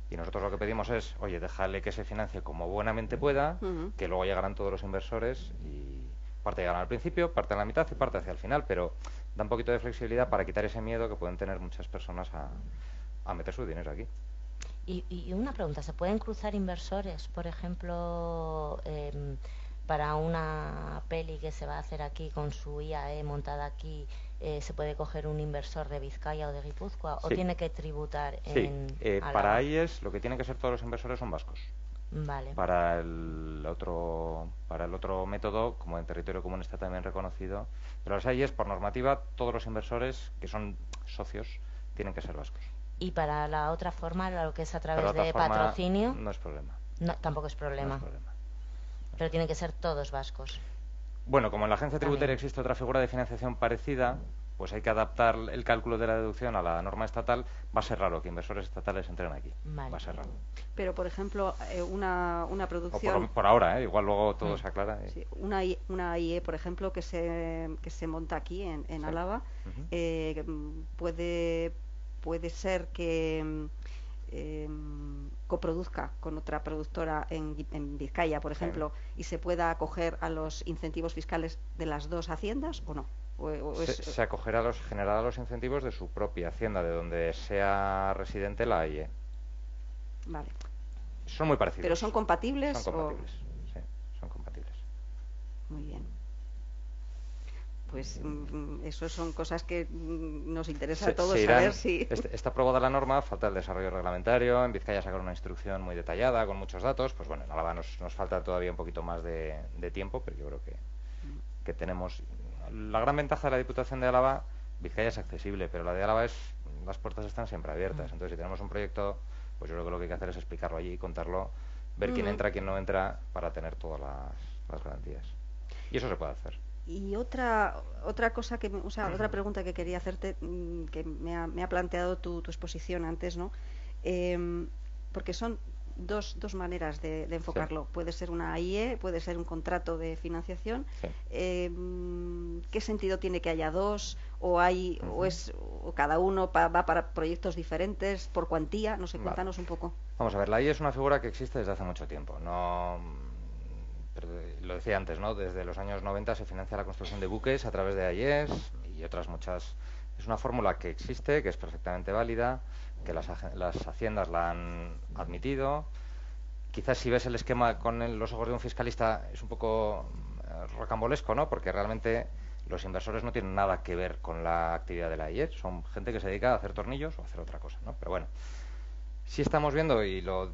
Y nosotros lo que pedimos es, oye, déjale que se financie como buenamente pueda, que luego llegarán todos los inversores y parte llegarán al principio, parte a la mitad y parte hacia el final, pero da un poquito de flexibilidad para quitar ese miedo que pueden tener muchas personas a meter su dinero aquí. Y una pregunta, ¿se pueden cruzar inversores, por ejemplo, para una peli que se va a hacer aquí con su IAE montada aquí? ¿Se puede coger un inversor de Vizcaya o de Guipúzcoa? ¿O tiene que tributar en Álava? Para AIES lo que tienen que ser todos los inversores son vascos. Vale. Para el otro método, como en territorio común está también reconocido, pero las AIES, por normativa, todos los inversores que son socios tienen que ser vascos. ¿Y para la otra forma, lo que es a través de patrocinio? No es problema. No, tampoco es problema. No es problema. Pero tienen que ser todos vascos. Bueno, como en la agencia tributaria existe otra figura de financiación parecida, pues hay que adaptar el cálculo de la deducción a la norma estatal. Va a ser raro que inversores estatales entren aquí. Vale. Va a ser raro. Pero, por ejemplo, una producción... Por ahora, igual luego todo se aclara. Sí, una IE, por ejemplo, que se monta aquí en Álava, puede ser que coproduzca con otra productora en Vizcaya, por ejemplo, y se pueda acoger a los incentivos fiscales de las dos haciendas, ¿o no? Se acogerá generará los incentivos de su propia hacienda, de donde sea residente la IE. Vale. Son muy parecidos. ¿Pero son compatibles? Son compatibles, sí, son compatibles. Muy bien. Pues eso son cosas que nos interesa a todos saber si... Está aprobada la norma, falta el desarrollo reglamentario. En Vizcaya sacaron una instrucción muy detallada, con muchos datos. Pues bueno, en Álava nos falta todavía un poquito más de tiempo, pero yo creo que tenemos... La gran ventaja de la Diputación de Álava, Vizcaya es accesible, pero la de Álava las puertas están siempre abiertas. Entonces, si tenemos un proyecto, pues yo creo que lo que hay que hacer es explicarlo allí, contarlo, ver quién entra, quién no entra, para tener todas las garantías. Y eso se puede hacer. Y otra cosa otra pregunta que quería hacerte, que me ha planteado tu exposición antes, ¿no? Porque son dos maneras de enfocarlo. Sí. Puede ser una AIE, puede ser un contrato de financiación. Sí. ¿Qué sentido tiene que haya dos? ¿O cada uno va para proyectos diferentes por cuantía? No sé, cuéntanos un poco. Vamos a ver, la AIE es una figura que existe desde hace mucho tiempo. Pero lo decía antes, ¿no? Desde los años 90 se financia la construcción de buques a través de AIES y otras muchas. Es una fórmula que existe, que es perfectamente válida, que las haciendas la han admitido. Quizás si ves el esquema con los ojos de un fiscalista es un poco rocambolesco, ¿no? Porque realmente los inversores no tienen nada que ver con la actividad de la AIES. Son gente que se dedica a hacer tornillos o a hacer otra cosa, ¿no? Pero bueno, Sí estamos viendo, y lo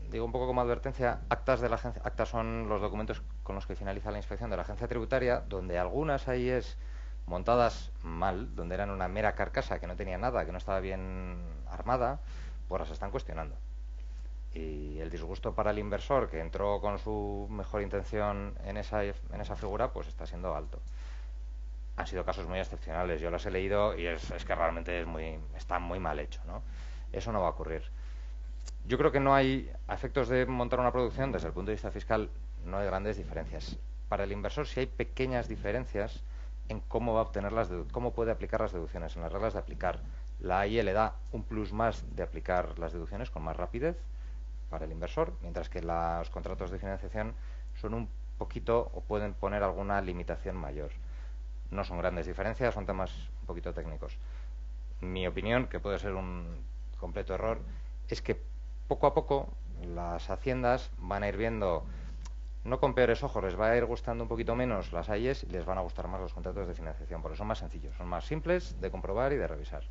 digo un poco como advertencia, actas de la agencia. Actas son los documentos con los que finaliza la inspección de la agencia tributaria, donde algunas AIEs montadas mal, donde eran una mera carcasa que no tenía nada, que no estaba bien armada, pues las están cuestionando. Y el disgusto para el inversor, que entró con su mejor intención en esa figura, pues está siendo alto. Han sido casos muy excepcionales, yo los he leído y es que realmente está muy mal hecho, ¿no? Eso no va a ocurrir. Yo creo que no hay, a efectos de montar una producción, desde el punto de vista fiscal, no hay grandes diferencias. Para el inversor sí hay pequeñas diferencias en cómo va a obtener cómo puede aplicar las deducciones, en las reglas de aplicar. La AIE le da un plus más de aplicar las deducciones con más rapidez para el inversor, mientras que los contratos de financiación son un poquito, o pueden poner alguna limitación mayor. No son grandes diferencias, son temas un poquito técnicos. Mi opinión, que puede ser un completo error, es que poco a poco las haciendas van a ir viendo, no con peores ojos, les va a ir gustando un poquito menos las AIEs y les van a gustar más los contratos de financiación, porque son más sencillos, son más simples de comprobar y de revisar.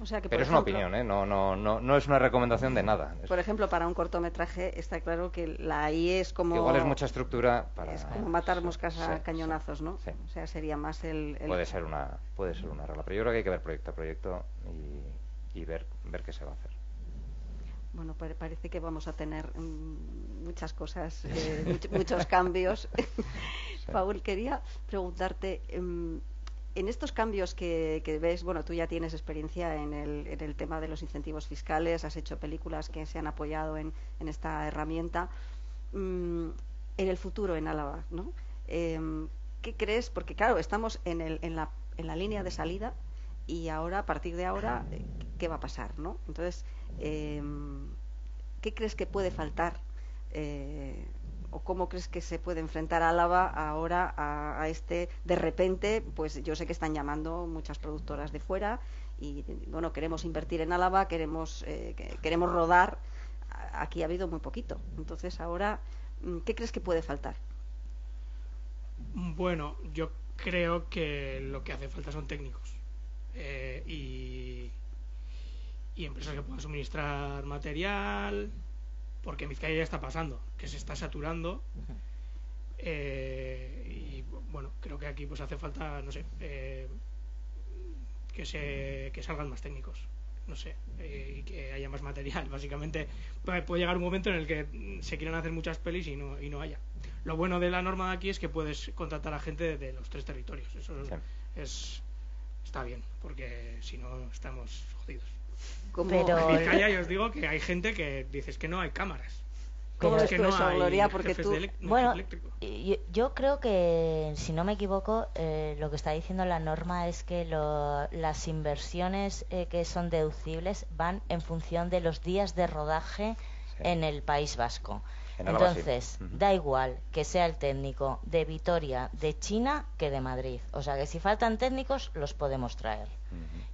O sea que, pero es una opinión, ¿eh? No es una recomendación de nada. Por ejemplo, para un cortometraje está claro que la AIE es como... Igual es mucha estructura para... Es como matar moscas a cañonazos, ¿no? Sí. O sea, sería más el... Puede ser una regla, pero yo creo que hay que ver proyecto a proyecto y ver qué se va a hacer. Bueno, parece que vamos a tener muchas cosas, muchos cambios. Sí. Paul, quería preguntarte, en estos cambios que ves, bueno, tú ya tienes experiencia en el tema de los incentivos fiscales, has hecho películas que se han apoyado en esta herramienta. En el futuro en Álava, ¿no? ¿Qué crees? Porque claro, estamos en la línea de salida y ahora, a partir de ahora, ¿qué va a pasar, no? Entonces, ¿qué crees que puede faltar? ¿O cómo crees que se puede enfrentar Álava ahora a este, de repente, pues yo sé que están llamando muchas productoras de fuera y, bueno, queremos invertir en Álava, queremos rodar. Aquí ha habido muy poquito. Entonces, ahora, ¿qué crees que puede faltar? Bueno, yo creo que lo que hace falta son técnicos y empresas que puedan suministrar material, porque en Vizcaya ya está pasando, que se está saturando. Y bueno, creo que aquí pues hace falta, no sé, que salgan más técnicos, no sé, y que haya más material. Básicamente puede llegar un momento en el que se quieran hacer muchas pelis y no haya. Lo bueno de la norma de aquí es que puedes contratar a gente de los 3 territorios. Eso sí. Está bien, porque si no estamos jodidos. Pero en Vizcaya yo os digo que hay gente que dices que no hay cámaras. ¿Cómo es que no hay Gloria? Porque tú... Bueno, yo creo que, si no me equivoco, lo que está diciendo la norma es que las inversiones que son deducibles van en función de los días de rodaje en el País Vasco. Entonces, da igual que sea el técnico de Vitoria, de China, que de Madrid. O sea que si faltan técnicos, los podemos traer.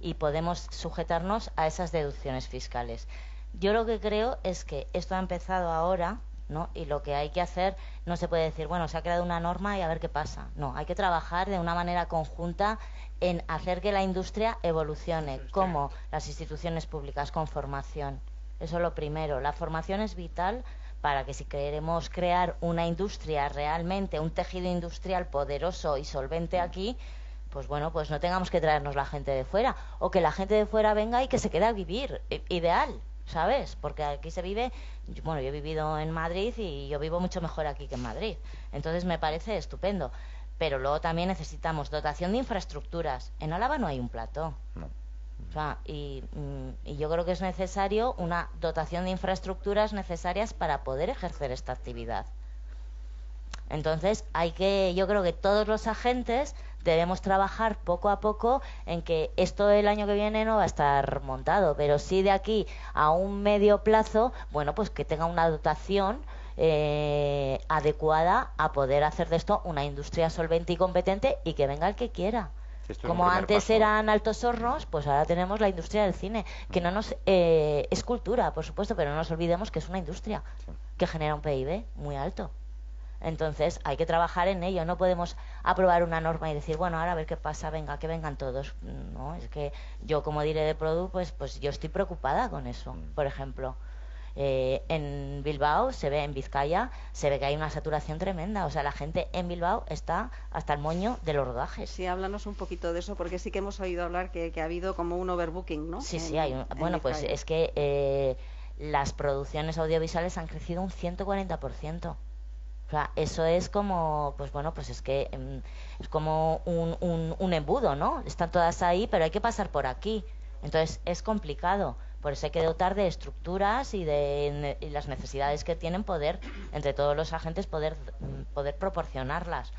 Y podemos sujetarnos a esas deducciones fiscales. Yo lo que creo es que esto ha empezado ahora, ¿no? Y lo que hay que hacer, no se puede decir, bueno, se ha creado una norma y a ver qué pasa. No, hay que trabajar de una manera conjunta en hacer que la industria evolucione, como las instituciones públicas, con formación. Eso es lo primero. La formación es vital para que, si queremos crear una industria realmente, un tejido industrial poderoso y solvente aquí, pues bueno, pues no tengamos que traernos la gente de fuera, o que la gente de fuera venga y que se quede a vivir. Ideal, ¿sabes? Porque aquí se vive, bueno, yo he vivido en Madrid y yo vivo mucho mejor aquí que en Madrid. Entonces me parece estupendo. Pero luego también necesitamos dotación de infraestructuras. En Álava no hay un plató. No. O sea, y yo creo que es necesario una dotación de infraestructuras necesarias para poder ejercer esta actividad. Entonces, yo creo que todos los agentes debemos trabajar poco a poco en que esto el año que viene no va a estar montado, pero sí de aquí a un medio plazo, bueno, pues que tenga una dotación adecuada a poder hacer de esto una industria solvente y competente, y que venga el que quiera. Como antes eran Altos Hornos, pues ahora tenemos la industria del cine, que no nos es cultura, por supuesto, pero no nos olvidemos que es una industria que genera un PIB muy alto. Entonces hay que trabajar en ello. No podemos aprobar una norma y decir, bueno, ahora a ver qué pasa, venga, que vengan todos. No, es que yo, como diré de Produ, pues yo estoy preocupada con eso, por ejemplo. En Bilbao se ve, en Vizcaya, se ve que hay una saturación tremenda. O sea, la gente en Bilbao está hasta el moño de los rodajes. Sí, háblanos un poquito de eso, porque sí que hemos oído hablar que ha habido como un overbooking, ¿no? Sí, bueno, pues es que las producciones audiovisuales han crecido un 140%. O sea, eso es como, pues bueno, pues es que es como un embudo, ¿no? Están todas ahí, pero hay que pasar por aquí. Entonces es complicado. Por eso hay que dotar de estructuras y de las necesidades que tienen entre todos los agentes, poder proporcionarlas.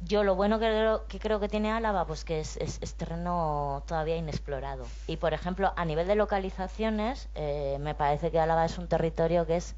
Yo lo bueno que creo que tiene Álava, pues que es terreno todavía inexplorado. Y por ejemplo, a nivel de localizaciones, me parece que Álava es un territorio que es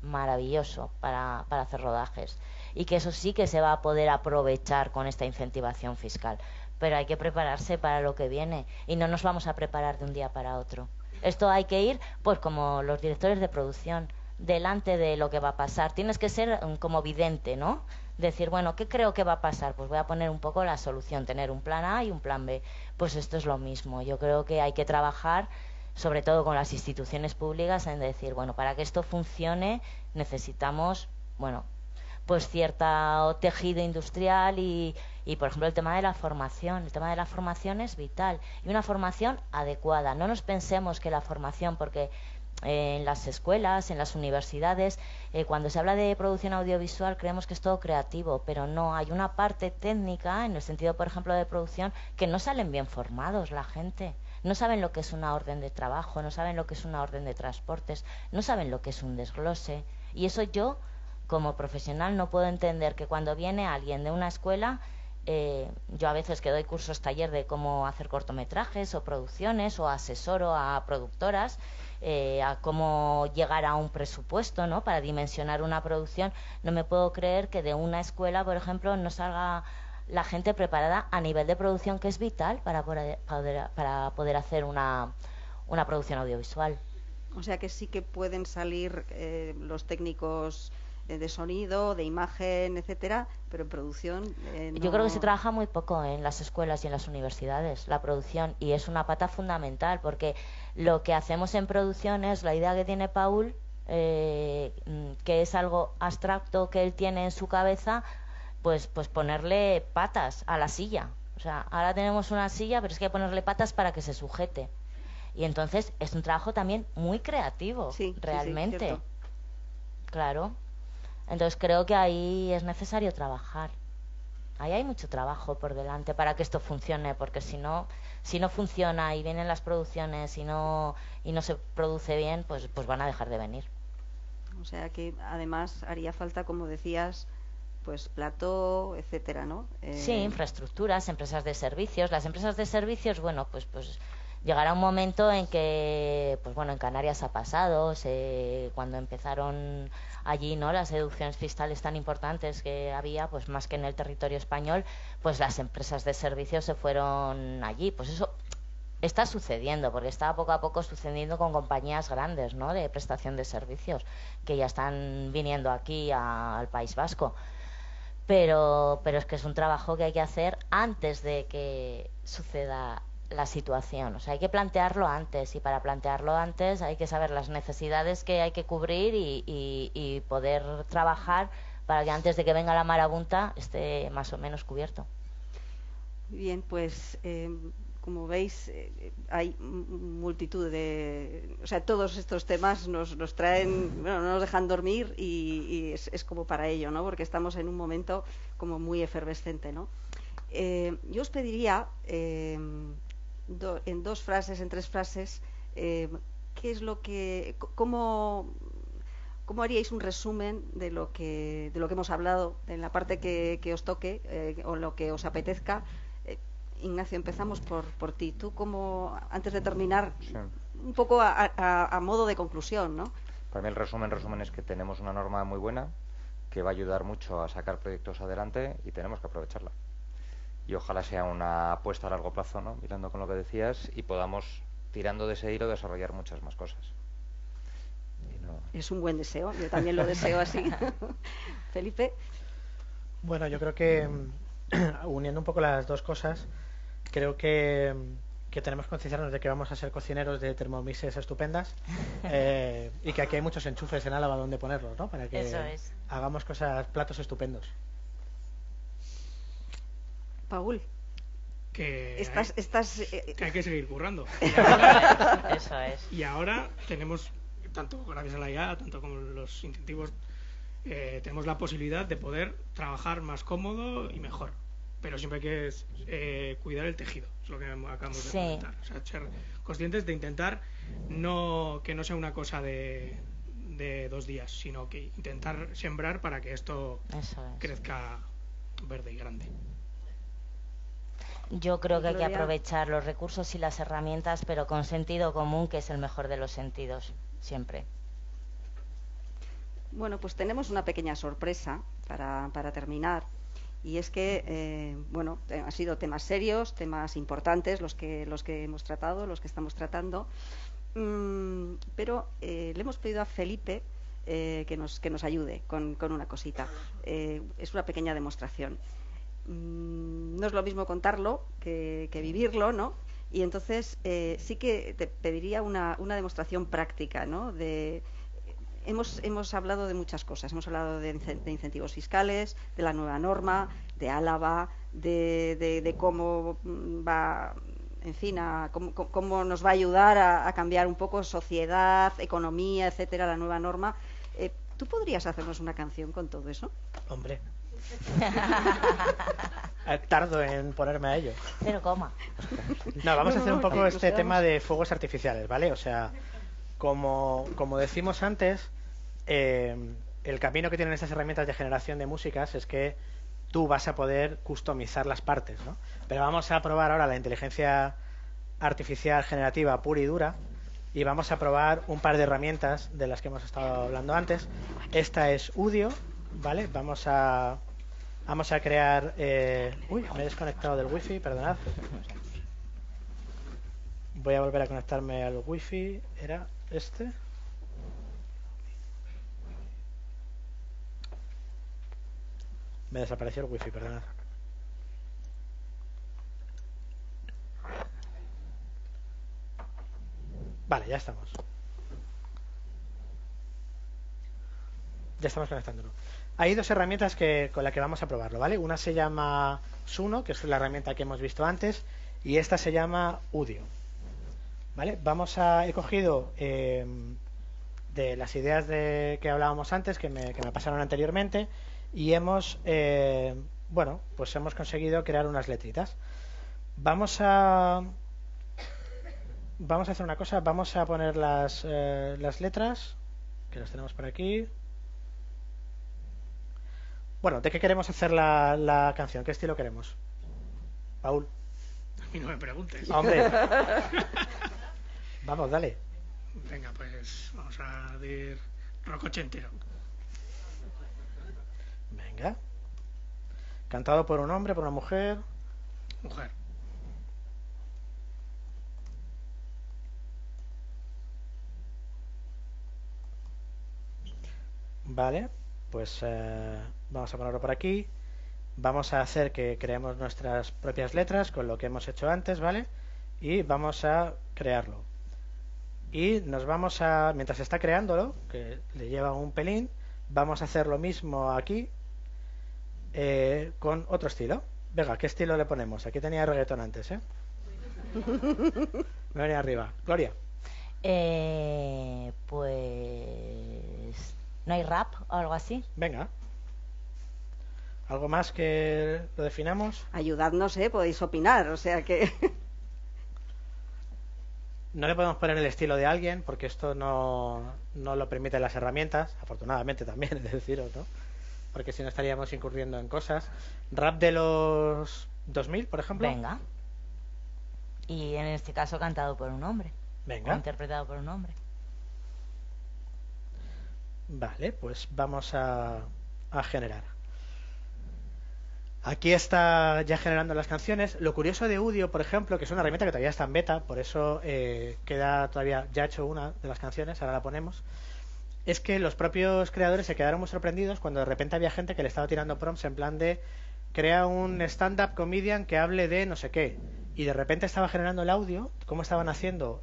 maravilloso para hacer rodajes, y que eso sí que se va a poder aprovechar con esta incentivación fiscal. Pero hay que prepararse para lo que viene, y no nos vamos a preparar de un día para otro. Esto hay que ir, pues como los directores de producción, delante de lo que va a pasar. Tienes que ser como vidente, ¿no? Decir, bueno, ¿qué creo que va a pasar? Pues voy a poner un poco la solución, tener un plan A y un plan B. Pues esto es lo mismo. Yo creo que hay que trabajar, sobre todo con las instituciones públicas, en decir, bueno, para que esto funcione necesitamos, bueno, pues cierto tejido industrial y por ejemplo el tema de la formación. El tema de la formación es vital, y una formación adecuada. No nos pensemos que la formación, porque en las escuelas, en las universidades, cuando se habla de producción audiovisual creemos que es todo creativo, pero no, hay una parte técnica, en el sentido por ejemplo de producción, que no salen bien formados la gente. No saben lo que es una orden de trabajo, no saben lo que es una orden de transportes, no saben lo que es un desglose. Y eso yo, como profesional, no puedo entender que cuando viene alguien de una escuela, yo a veces que doy cursos taller de cómo hacer cortometrajes o producciones, o asesoro a productoras a cómo llegar a un presupuesto, ¿no?, para dimensionar una producción, no me puedo creer que de una escuela, por ejemplo, no salga la gente preparada a nivel de producción, que es vital para poder hacer una producción audiovisual. O sea que sí que pueden salir los técnicos de sonido, de imagen, etcétera, pero en producción no... Yo creo que se trabaja muy poco en las escuelas y en las universidades la producción, y es una pata fundamental, porque lo que hacemos en producción es la idea que tiene Paul, que es algo abstracto que él tiene en su cabeza, pues ponerle patas a la silla. O sea, ahora tenemos una silla, pero es que hay que ponerle patas para que se sujete. Y entonces es un trabajo también muy creativo, realmente. Sí, claro. Entonces creo que ahí es necesario trabajar. Ahí hay mucho trabajo por delante para que esto funcione, porque si no funciona y vienen las producciones y no se produce bien, pues van a dejar de venir. O sea que además haría falta, como decías, pues plató, etcétera, ¿no? Sí, infraestructuras, empresas de servicios. Las empresas de servicios, bueno, pues llegará un momento en que, pues bueno, en Canarias ha pasado, cuando empezaron allí, ¿no?, las deducciones fiscales tan importantes que había, pues más que en el territorio español, pues las empresas de servicios se fueron allí. Pues eso está sucediendo, porque está poco a poco sucediendo con compañías grandes, ¿no?, de prestación de servicios, que ya están viniendo aquí al País Vasco. Pero es que es un trabajo que hay que hacer antes de que suceda la situación. O sea, hay que plantearlo antes, y para plantearlo antes hay que saber las necesidades que hay que cubrir y poder trabajar para que antes de que venga la marabunta esté más o menos cubierto. Bien, pues como veis, hay multitud de... O sea, todos estos temas nos traen, bueno, no nos dejan dormir, y es como para ello, ¿no?, porque estamos en un momento como muy efervescente, ¿no? Yo os pediría, en dos frases, en tres frases, ¿qué es lo que... ¿Cómo haríais un resumen de lo que hemos hablado, en la parte que os toque, o lo que os apetezca? Ignacio, empezamos por ti. Tú, como antes de terminar, sí, un poco a modo de conclusión, ¿no? Para mí el resumen es que tenemos una norma muy buena que va a ayudar mucho a sacar proyectos adelante, y tenemos que aprovecharla. Y ojalá sea una apuesta a largo plazo, ¿no?, mirando con lo que decías, y podamos, tirando de ese hilo, desarrollar muchas más cosas. Es un buen deseo, yo también lo deseo así. Felipe. Bueno, yo creo que uniendo un poco las dos cosas, creo que que tenemos que concienciarnos de que vamos a ser cocineros de Thermomises estupendas y que aquí hay muchos enchufes en Álava donde ponerlos, ¿no? Para que hagamos platos estupendos. Paul, que hay que seguir currando. Eso es. Y ahora tenemos, tanto gracias a la IA, tanto como los incentivos, tenemos la posibilidad de poder trabajar más cómodo y mejor. Pero siempre hay que cuidar el tejido, es lo que acabamos de comentar. O sea, ser conscientes de intentar que no sea una cosa de 2 días, sino que intentar sembrar para que esto crezca verde y grande. Yo creo que hay que aprovechar los recursos y las herramientas, pero con sentido común, que es el mejor de los sentidos, siempre. Bueno, pues tenemos una pequeña sorpresa para terminar. Y es que, han sido temas serios, temas importantes los que hemos tratado, los que estamos tratando, pero le hemos pedido a Felipe que nos ayude con una cosita. Es una pequeña demostración. No es lo mismo contarlo que vivirlo, ¿no? Y entonces sí que te pediría una demostración práctica, ¿no? Hemos hablado de muchas cosas. Hemos hablado de incentivos fiscales, de la nueva norma, de Álava, de cómo va, en fin, cómo nos va a ayudar a cambiar un poco sociedad, economía, etcétera, la nueva norma. ¿Tú podrías hacernos una canción con todo eso? Hombre. Tardo en ponerme a ello. Pero coma. No, vamos a hacer un poco este tema de fuegos artificiales, ¿vale? O sea, como decimos antes, el camino que tienen estas herramientas de generación de músicas es que tú vas a poder customizar las partes, ¿no? Pero vamos a probar ahora la inteligencia artificial generativa pura y dura, y vamos a probar un par de herramientas de las que hemos estado hablando antes. Esta es Udio, ¿vale? Vamos a crear... Uy, me he desconectado del wifi, perdonad. Voy a volver a conectarme al wifi. ¿Era este? Me desapareció el wifi, perdonad. Vale, ya estamos. Ya estamos conectándolo. Hay 2 herramientas con las que vamos a probarlo, ¿vale? Una se llama Suno, que es la herramienta que hemos visto antes, y esta se llama Udio, ¿vale? He cogido de las ideas que hablábamos antes, que me pasaron anteriormente, y hemos conseguido crear unas letritas. Vamos a hacer una cosa, vamos a poner las letras, que las tenemos por aquí. Bueno, ¿de qué queremos hacer la canción? ¿Qué estilo queremos? Paul. A mí no me preguntes. Hombre. Vamos, dale. Venga, pues vamos a decir rock ochentero. Venga. Cantado por un hombre, por una mujer. Mujer. Vale, pues vamos a ponerlo por aquí. Vamos a hacer que creemos nuestras propias letras con lo que hemos hecho antes, ¿vale? Y vamos a crearlo. Y nos vamos mientras está creándolo, que le lleva un pelín, vamos a hacer lo mismo aquí con otro estilo. Venga, ¿qué estilo le ponemos? Aquí tenía reggaetón antes, ¿eh? Me venía arriba. Gloria. Pues... ¿no hay rap o algo así? Venga. ¿Algo más que lo definamos? Ayudadnos, podéis opinar, o sea que... No le podemos poner el estilo de alguien, porque esto no lo permiten las herramientas, afortunadamente también, es deciros, ¿no? Porque si no estaríamos incurriendo en cosas. Rap de los 2000, por ejemplo. Venga. Y en este caso cantado por un hombre. Venga. O interpretado por un hombre. Vale, pues vamos a generar. Aquí está ya generando las canciones. Lo curioso de Udio, por ejemplo, que es una herramienta que todavía está en beta, por eso queda todavía, ya hecho una de las canciones, ahora la ponemos, es que los propios creadores se quedaron muy sorprendidos cuando de repente había gente que le estaba tirando prompts en plan de crea un stand-up comedian que hable de no sé qué. y de repente estaba generando el audio, cómo estaban haciendo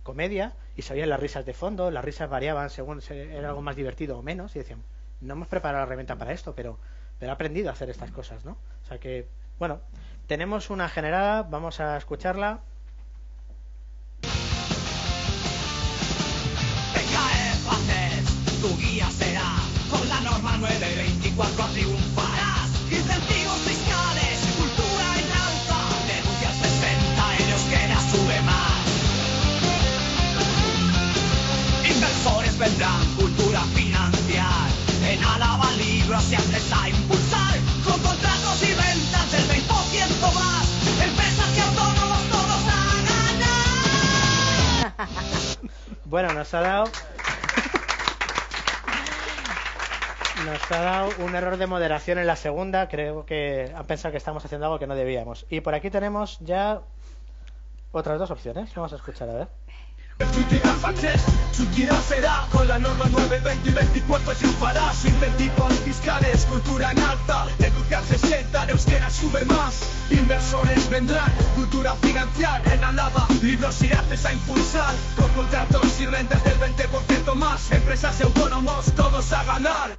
comedia, y se oían las risas de fondo, las risas variaban según era algo más divertido o menos, y decían, no hemos preparado la herramienta para esto, pero he aprendido a hacer estas cosas, ¿no? O sea que, bueno, tenemos una generada, vamos a escucharla. Tu guía será, con la norma 924 triunfarás. Incentivos fiscales, cultura en alta, denuncias 60, en euskera sube más. Inversores vendrán, cultura financiar. En Álava libros y antes a impulsar, con contratos y ventas del 20% más. Empresas y autónomos todos a ganar. Bueno, nos ha dado un error de moderación en la segunda. Creo que han pensado que estamos haciendo algo que no debíamos. Y por aquí tenemos ya otras dos opciones. Vamos a escuchar, a ver. Su guía será, con la norma 920 y 24 triunfarás. Incentivos fiscales, cultura en alta, denuncias 60, en euskera sube más. Inversores vendrán, cultura financiar. En Álava, libros y artes a impulsar, con contratos y rentas del 20% más. Empresas y autónomos, todos a ganar.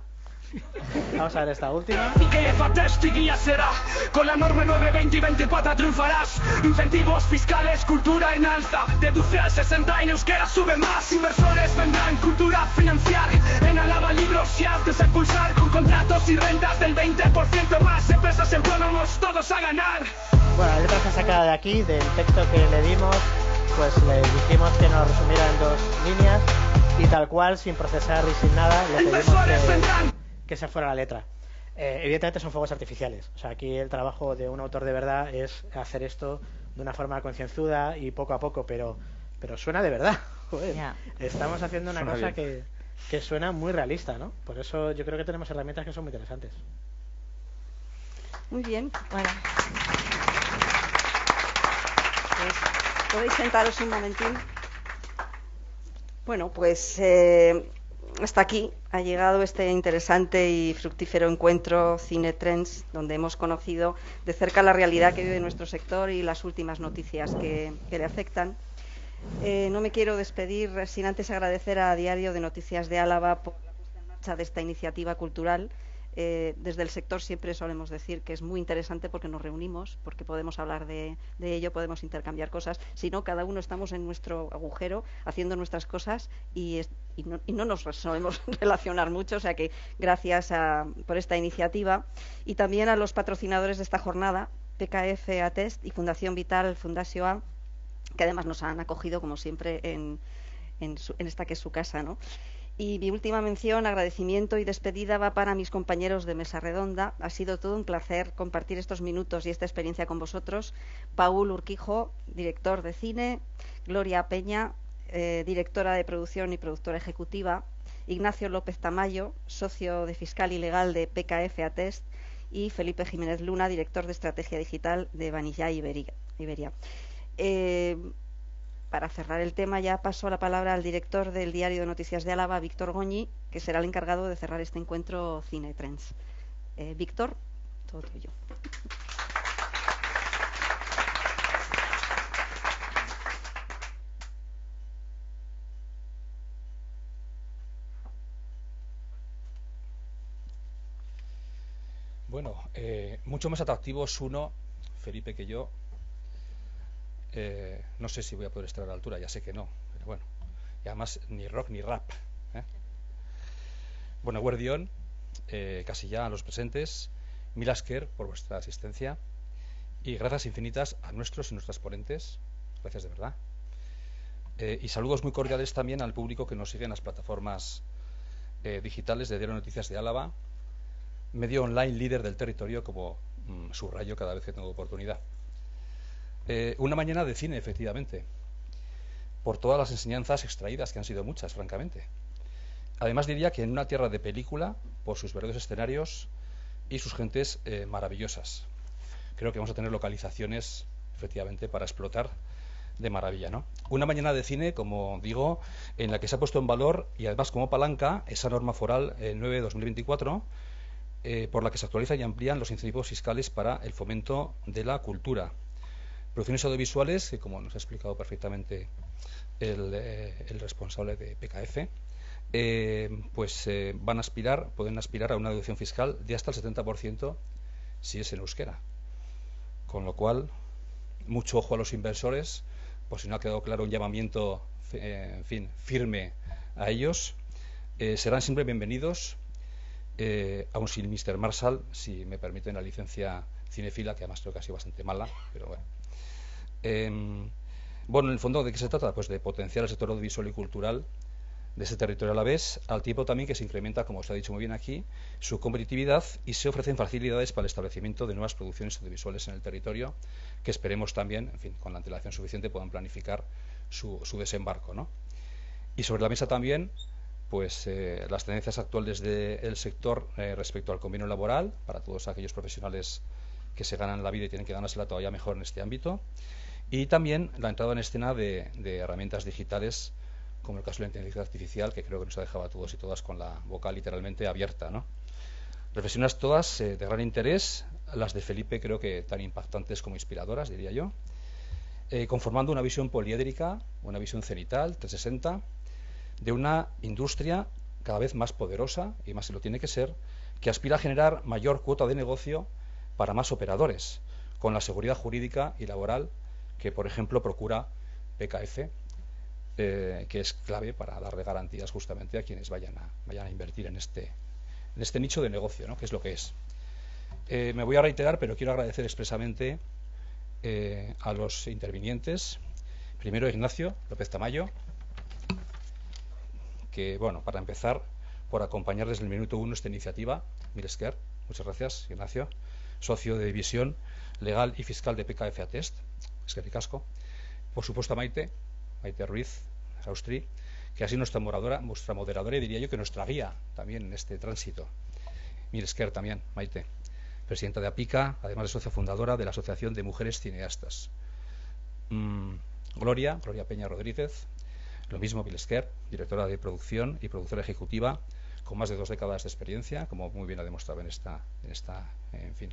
Vamos a ver esta última. Tu guía será, con la norma 920 y 24 triunfarás. Incentivos fiscales, cultura en alza, deduce al 60 y en euskera sube más. Inversores vendrán, cultura financiar. En Álava libros y artes a impulsar, con contratos y rentas del 20% más. Empresas y autónomos, todos a ganar. Bueno, la letra está sacada de aquí, del texto que le dimos, pues le dijimos que nos resumiera en 2 líneas y tal cual, sin procesar y sin nada, le pedimos que se fuera la letra. Evidentemente son fuegos artificiales. O sea, aquí el trabajo de un autor de verdad es hacer esto de una forma concienzuda y poco a poco, pero suena de verdad. Joder, yeah. Estamos haciendo una cosa que suena muy realista, ¿no? Por eso yo creo que tenemos herramientas que son muy interesantes. Muy bien, bueno. Pues, ¿podéis sentaros un momentín? Bueno, pues hasta aquí ha llegado este interesante y fructífero encuentro Cine Trends, donde hemos conocido de cerca la realidad que vive nuestro sector y las últimas noticias que le afectan. No me quiero despedir sin antes agradecer a Diario de Noticias de Álava por la puesta en marcha de esta iniciativa cultural. Desde el sector siempre solemos decir que es muy interesante porque nos reunimos, porque podemos hablar de ello, podemos intercambiar cosas. Si no, cada uno estamos en nuestro agujero haciendo nuestras cosas y no nos solemos relacionar mucho. O sea que gracias por esta iniciativa y también a los patrocinadores de esta jornada, PKF Atest y Fundación Vital Fundació A, que además nos han acogido como siempre en esta que es su casa, ¿no? Y mi última mención, agradecimiento y despedida va para mis compañeros de Mesa Redonda. Ha sido todo un placer compartir estos minutos y esta experiencia con vosotros. Paul Urquijo, director de cine, Gloria Peña, directora de producción y productora ejecutiva, Ignacio López Tamayo, socio de fiscal y legal de PKF Atest, y Felipe Jiménez Luna, director de estrategia digital de Vanilla Iberia. Para cerrar el tema, ya paso la palabra al director del Diario de Noticias de Álava, Víctor Goñi, que será el encargado de cerrar este encuentro Cine Trends. Víctor, todo tuyo. Bueno, mucho más atractivos uno, Felipe, que yo. No sé si voy a poder estar a la altura, ya sé que no, pero bueno, y además ni rock ni rap, ¿eh? Bueno, Guardión, casi ya a los presentes, mil esker por vuestra asistencia y gracias infinitas a nuestros y nuestras ponentes, gracias de verdad, y saludos muy cordiales también al público que nos sigue en las plataformas digitales de Diario Noticias de Álava, medio online líder del territorio, como subrayo cada vez que tengo oportunidad. Una mañana de cine, efectivamente, por todas las enseñanzas extraídas, que han sido muchas, francamente. Además diría que en una tierra de película, por sus verdes escenarios y sus gentes maravillosas. Creo que vamos a tener localizaciones, efectivamente, para explotar de maravilla, ¿no? Una mañana de cine, como digo, en la que se ha puesto en valor, y además como palanca, esa norma foral 9/2024, por la que se actualizan y amplían los incentivos fiscales para el fomento de la cultura. Producciones audiovisuales que, como nos ha explicado perfectamente el responsable de PKF, pueden aspirar a una deducción fiscal de hasta el 70% si es en euskera. Con lo cual, mucho ojo a los inversores, por si no ha quedado claro, un llamamiento firme a ellos. Serán siempre bienvenidos, aun sin Mr. Marshall, si me permiten la licencia cinefila, que además creo que ha sido bastante mala, pero bueno. Bueno, en el fondo, ¿de qué se trata? Pues de potenciar el sector audiovisual y cultural de ese territorio a la vez, al tiempo también que se incrementa, como se ha dicho muy bien aquí, su competitividad y se ofrecen facilidades para el establecimiento de nuevas producciones audiovisuales en el territorio, que esperemos también, en fin, con la antelación suficiente, puedan planificar su desembarco, ¿no? Y sobre la mesa también, pues las tendencias actuales del sector respecto al convenio laboral para todos aquellos profesionales que se ganan la vida y tienen que ganársela todavía mejor en este ámbito, y también la entrada en escena de herramientas digitales, como el caso de la inteligencia artificial, que creo que nos ha dejado a todos y todas con la boca literalmente abierta, ¿no? Reflexiones todas de gran interés, las de Felipe creo que tan impactantes como inspiradoras, diría yo, conformando una visión poliédrica, una visión cenital, 360, de una industria cada vez más poderosa, y más se lo tiene que ser, que aspira a generar mayor cuota de negocio para más operadores, con la seguridad jurídica y laboral que, por ejemplo, procura PKF, que es clave para darle garantías justamente a quienes vayan a invertir en este nicho de negocio, ¿no? Que es lo que es. Me voy a reiterar, pero quiero agradecer expresamente a los intervinientes. Primero, Ignacio López Tamayo, que, bueno, para empezar, por acompañar desde el minuto 1 esta iniciativa. Milesker, muchas gracias, Ignacio. Socio de división legal y fiscal de PKF Atest, eskerrik asko. Por supuesto, a Maite Ruiz Austri, que ha sido nuestra moderadora y diría yo que nuestra guía también en este tránsito. Milesker también, Maite, presidenta de APICA, además de socia fundadora de la Asociación de Mujeres Cineastas. Gloria Peña Rodríguez, lo mismo, Milesker, directora de producción y productora ejecutiva, con más de 2 décadas de experiencia, como muy bien ha demostrado en esta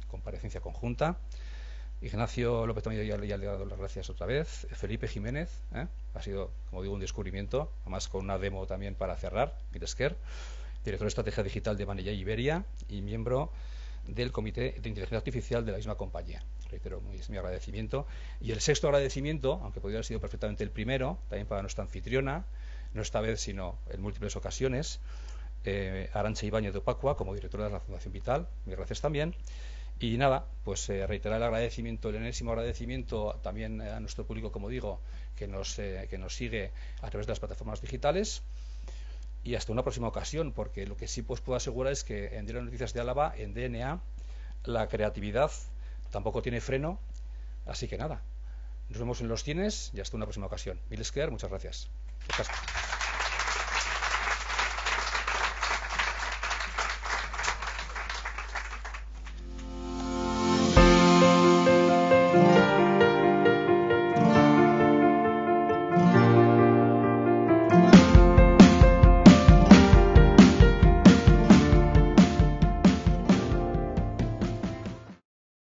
comparecencia conjunta. Ignacio López Tamayo, ya le he dado las gracias otra vez. Felipe Jiménez, ha sido, como digo, un descubrimiento, además con una demo también para cerrar. Milesker, director de estrategia digital de Manilla Iberia y miembro del Comité de Inteligencia Artificial de la misma compañía. Reitero mi agradecimiento. Y el sexto agradecimiento, aunque podría haber sido perfectamente el primero, también para nuestra anfitriona, no esta vez sino en múltiples ocasiones, Arantxa Ibáñez de Opacua, como directora de la Fundación Vital. Mis gracias también. Y nada, pues reiterar el agradecimiento, el enésimo agradecimiento también a nuestro público, como digo, que nos sigue a través de las plataformas digitales. Y hasta una próxima ocasión, porque lo que sí pues puedo asegurar es que en Diario Noticias de Álava, en DNA, la creatividad tampoco tiene freno. Así que nada, nos vemos en los cines y hasta una próxima ocasión. Milesker, muchas gracias.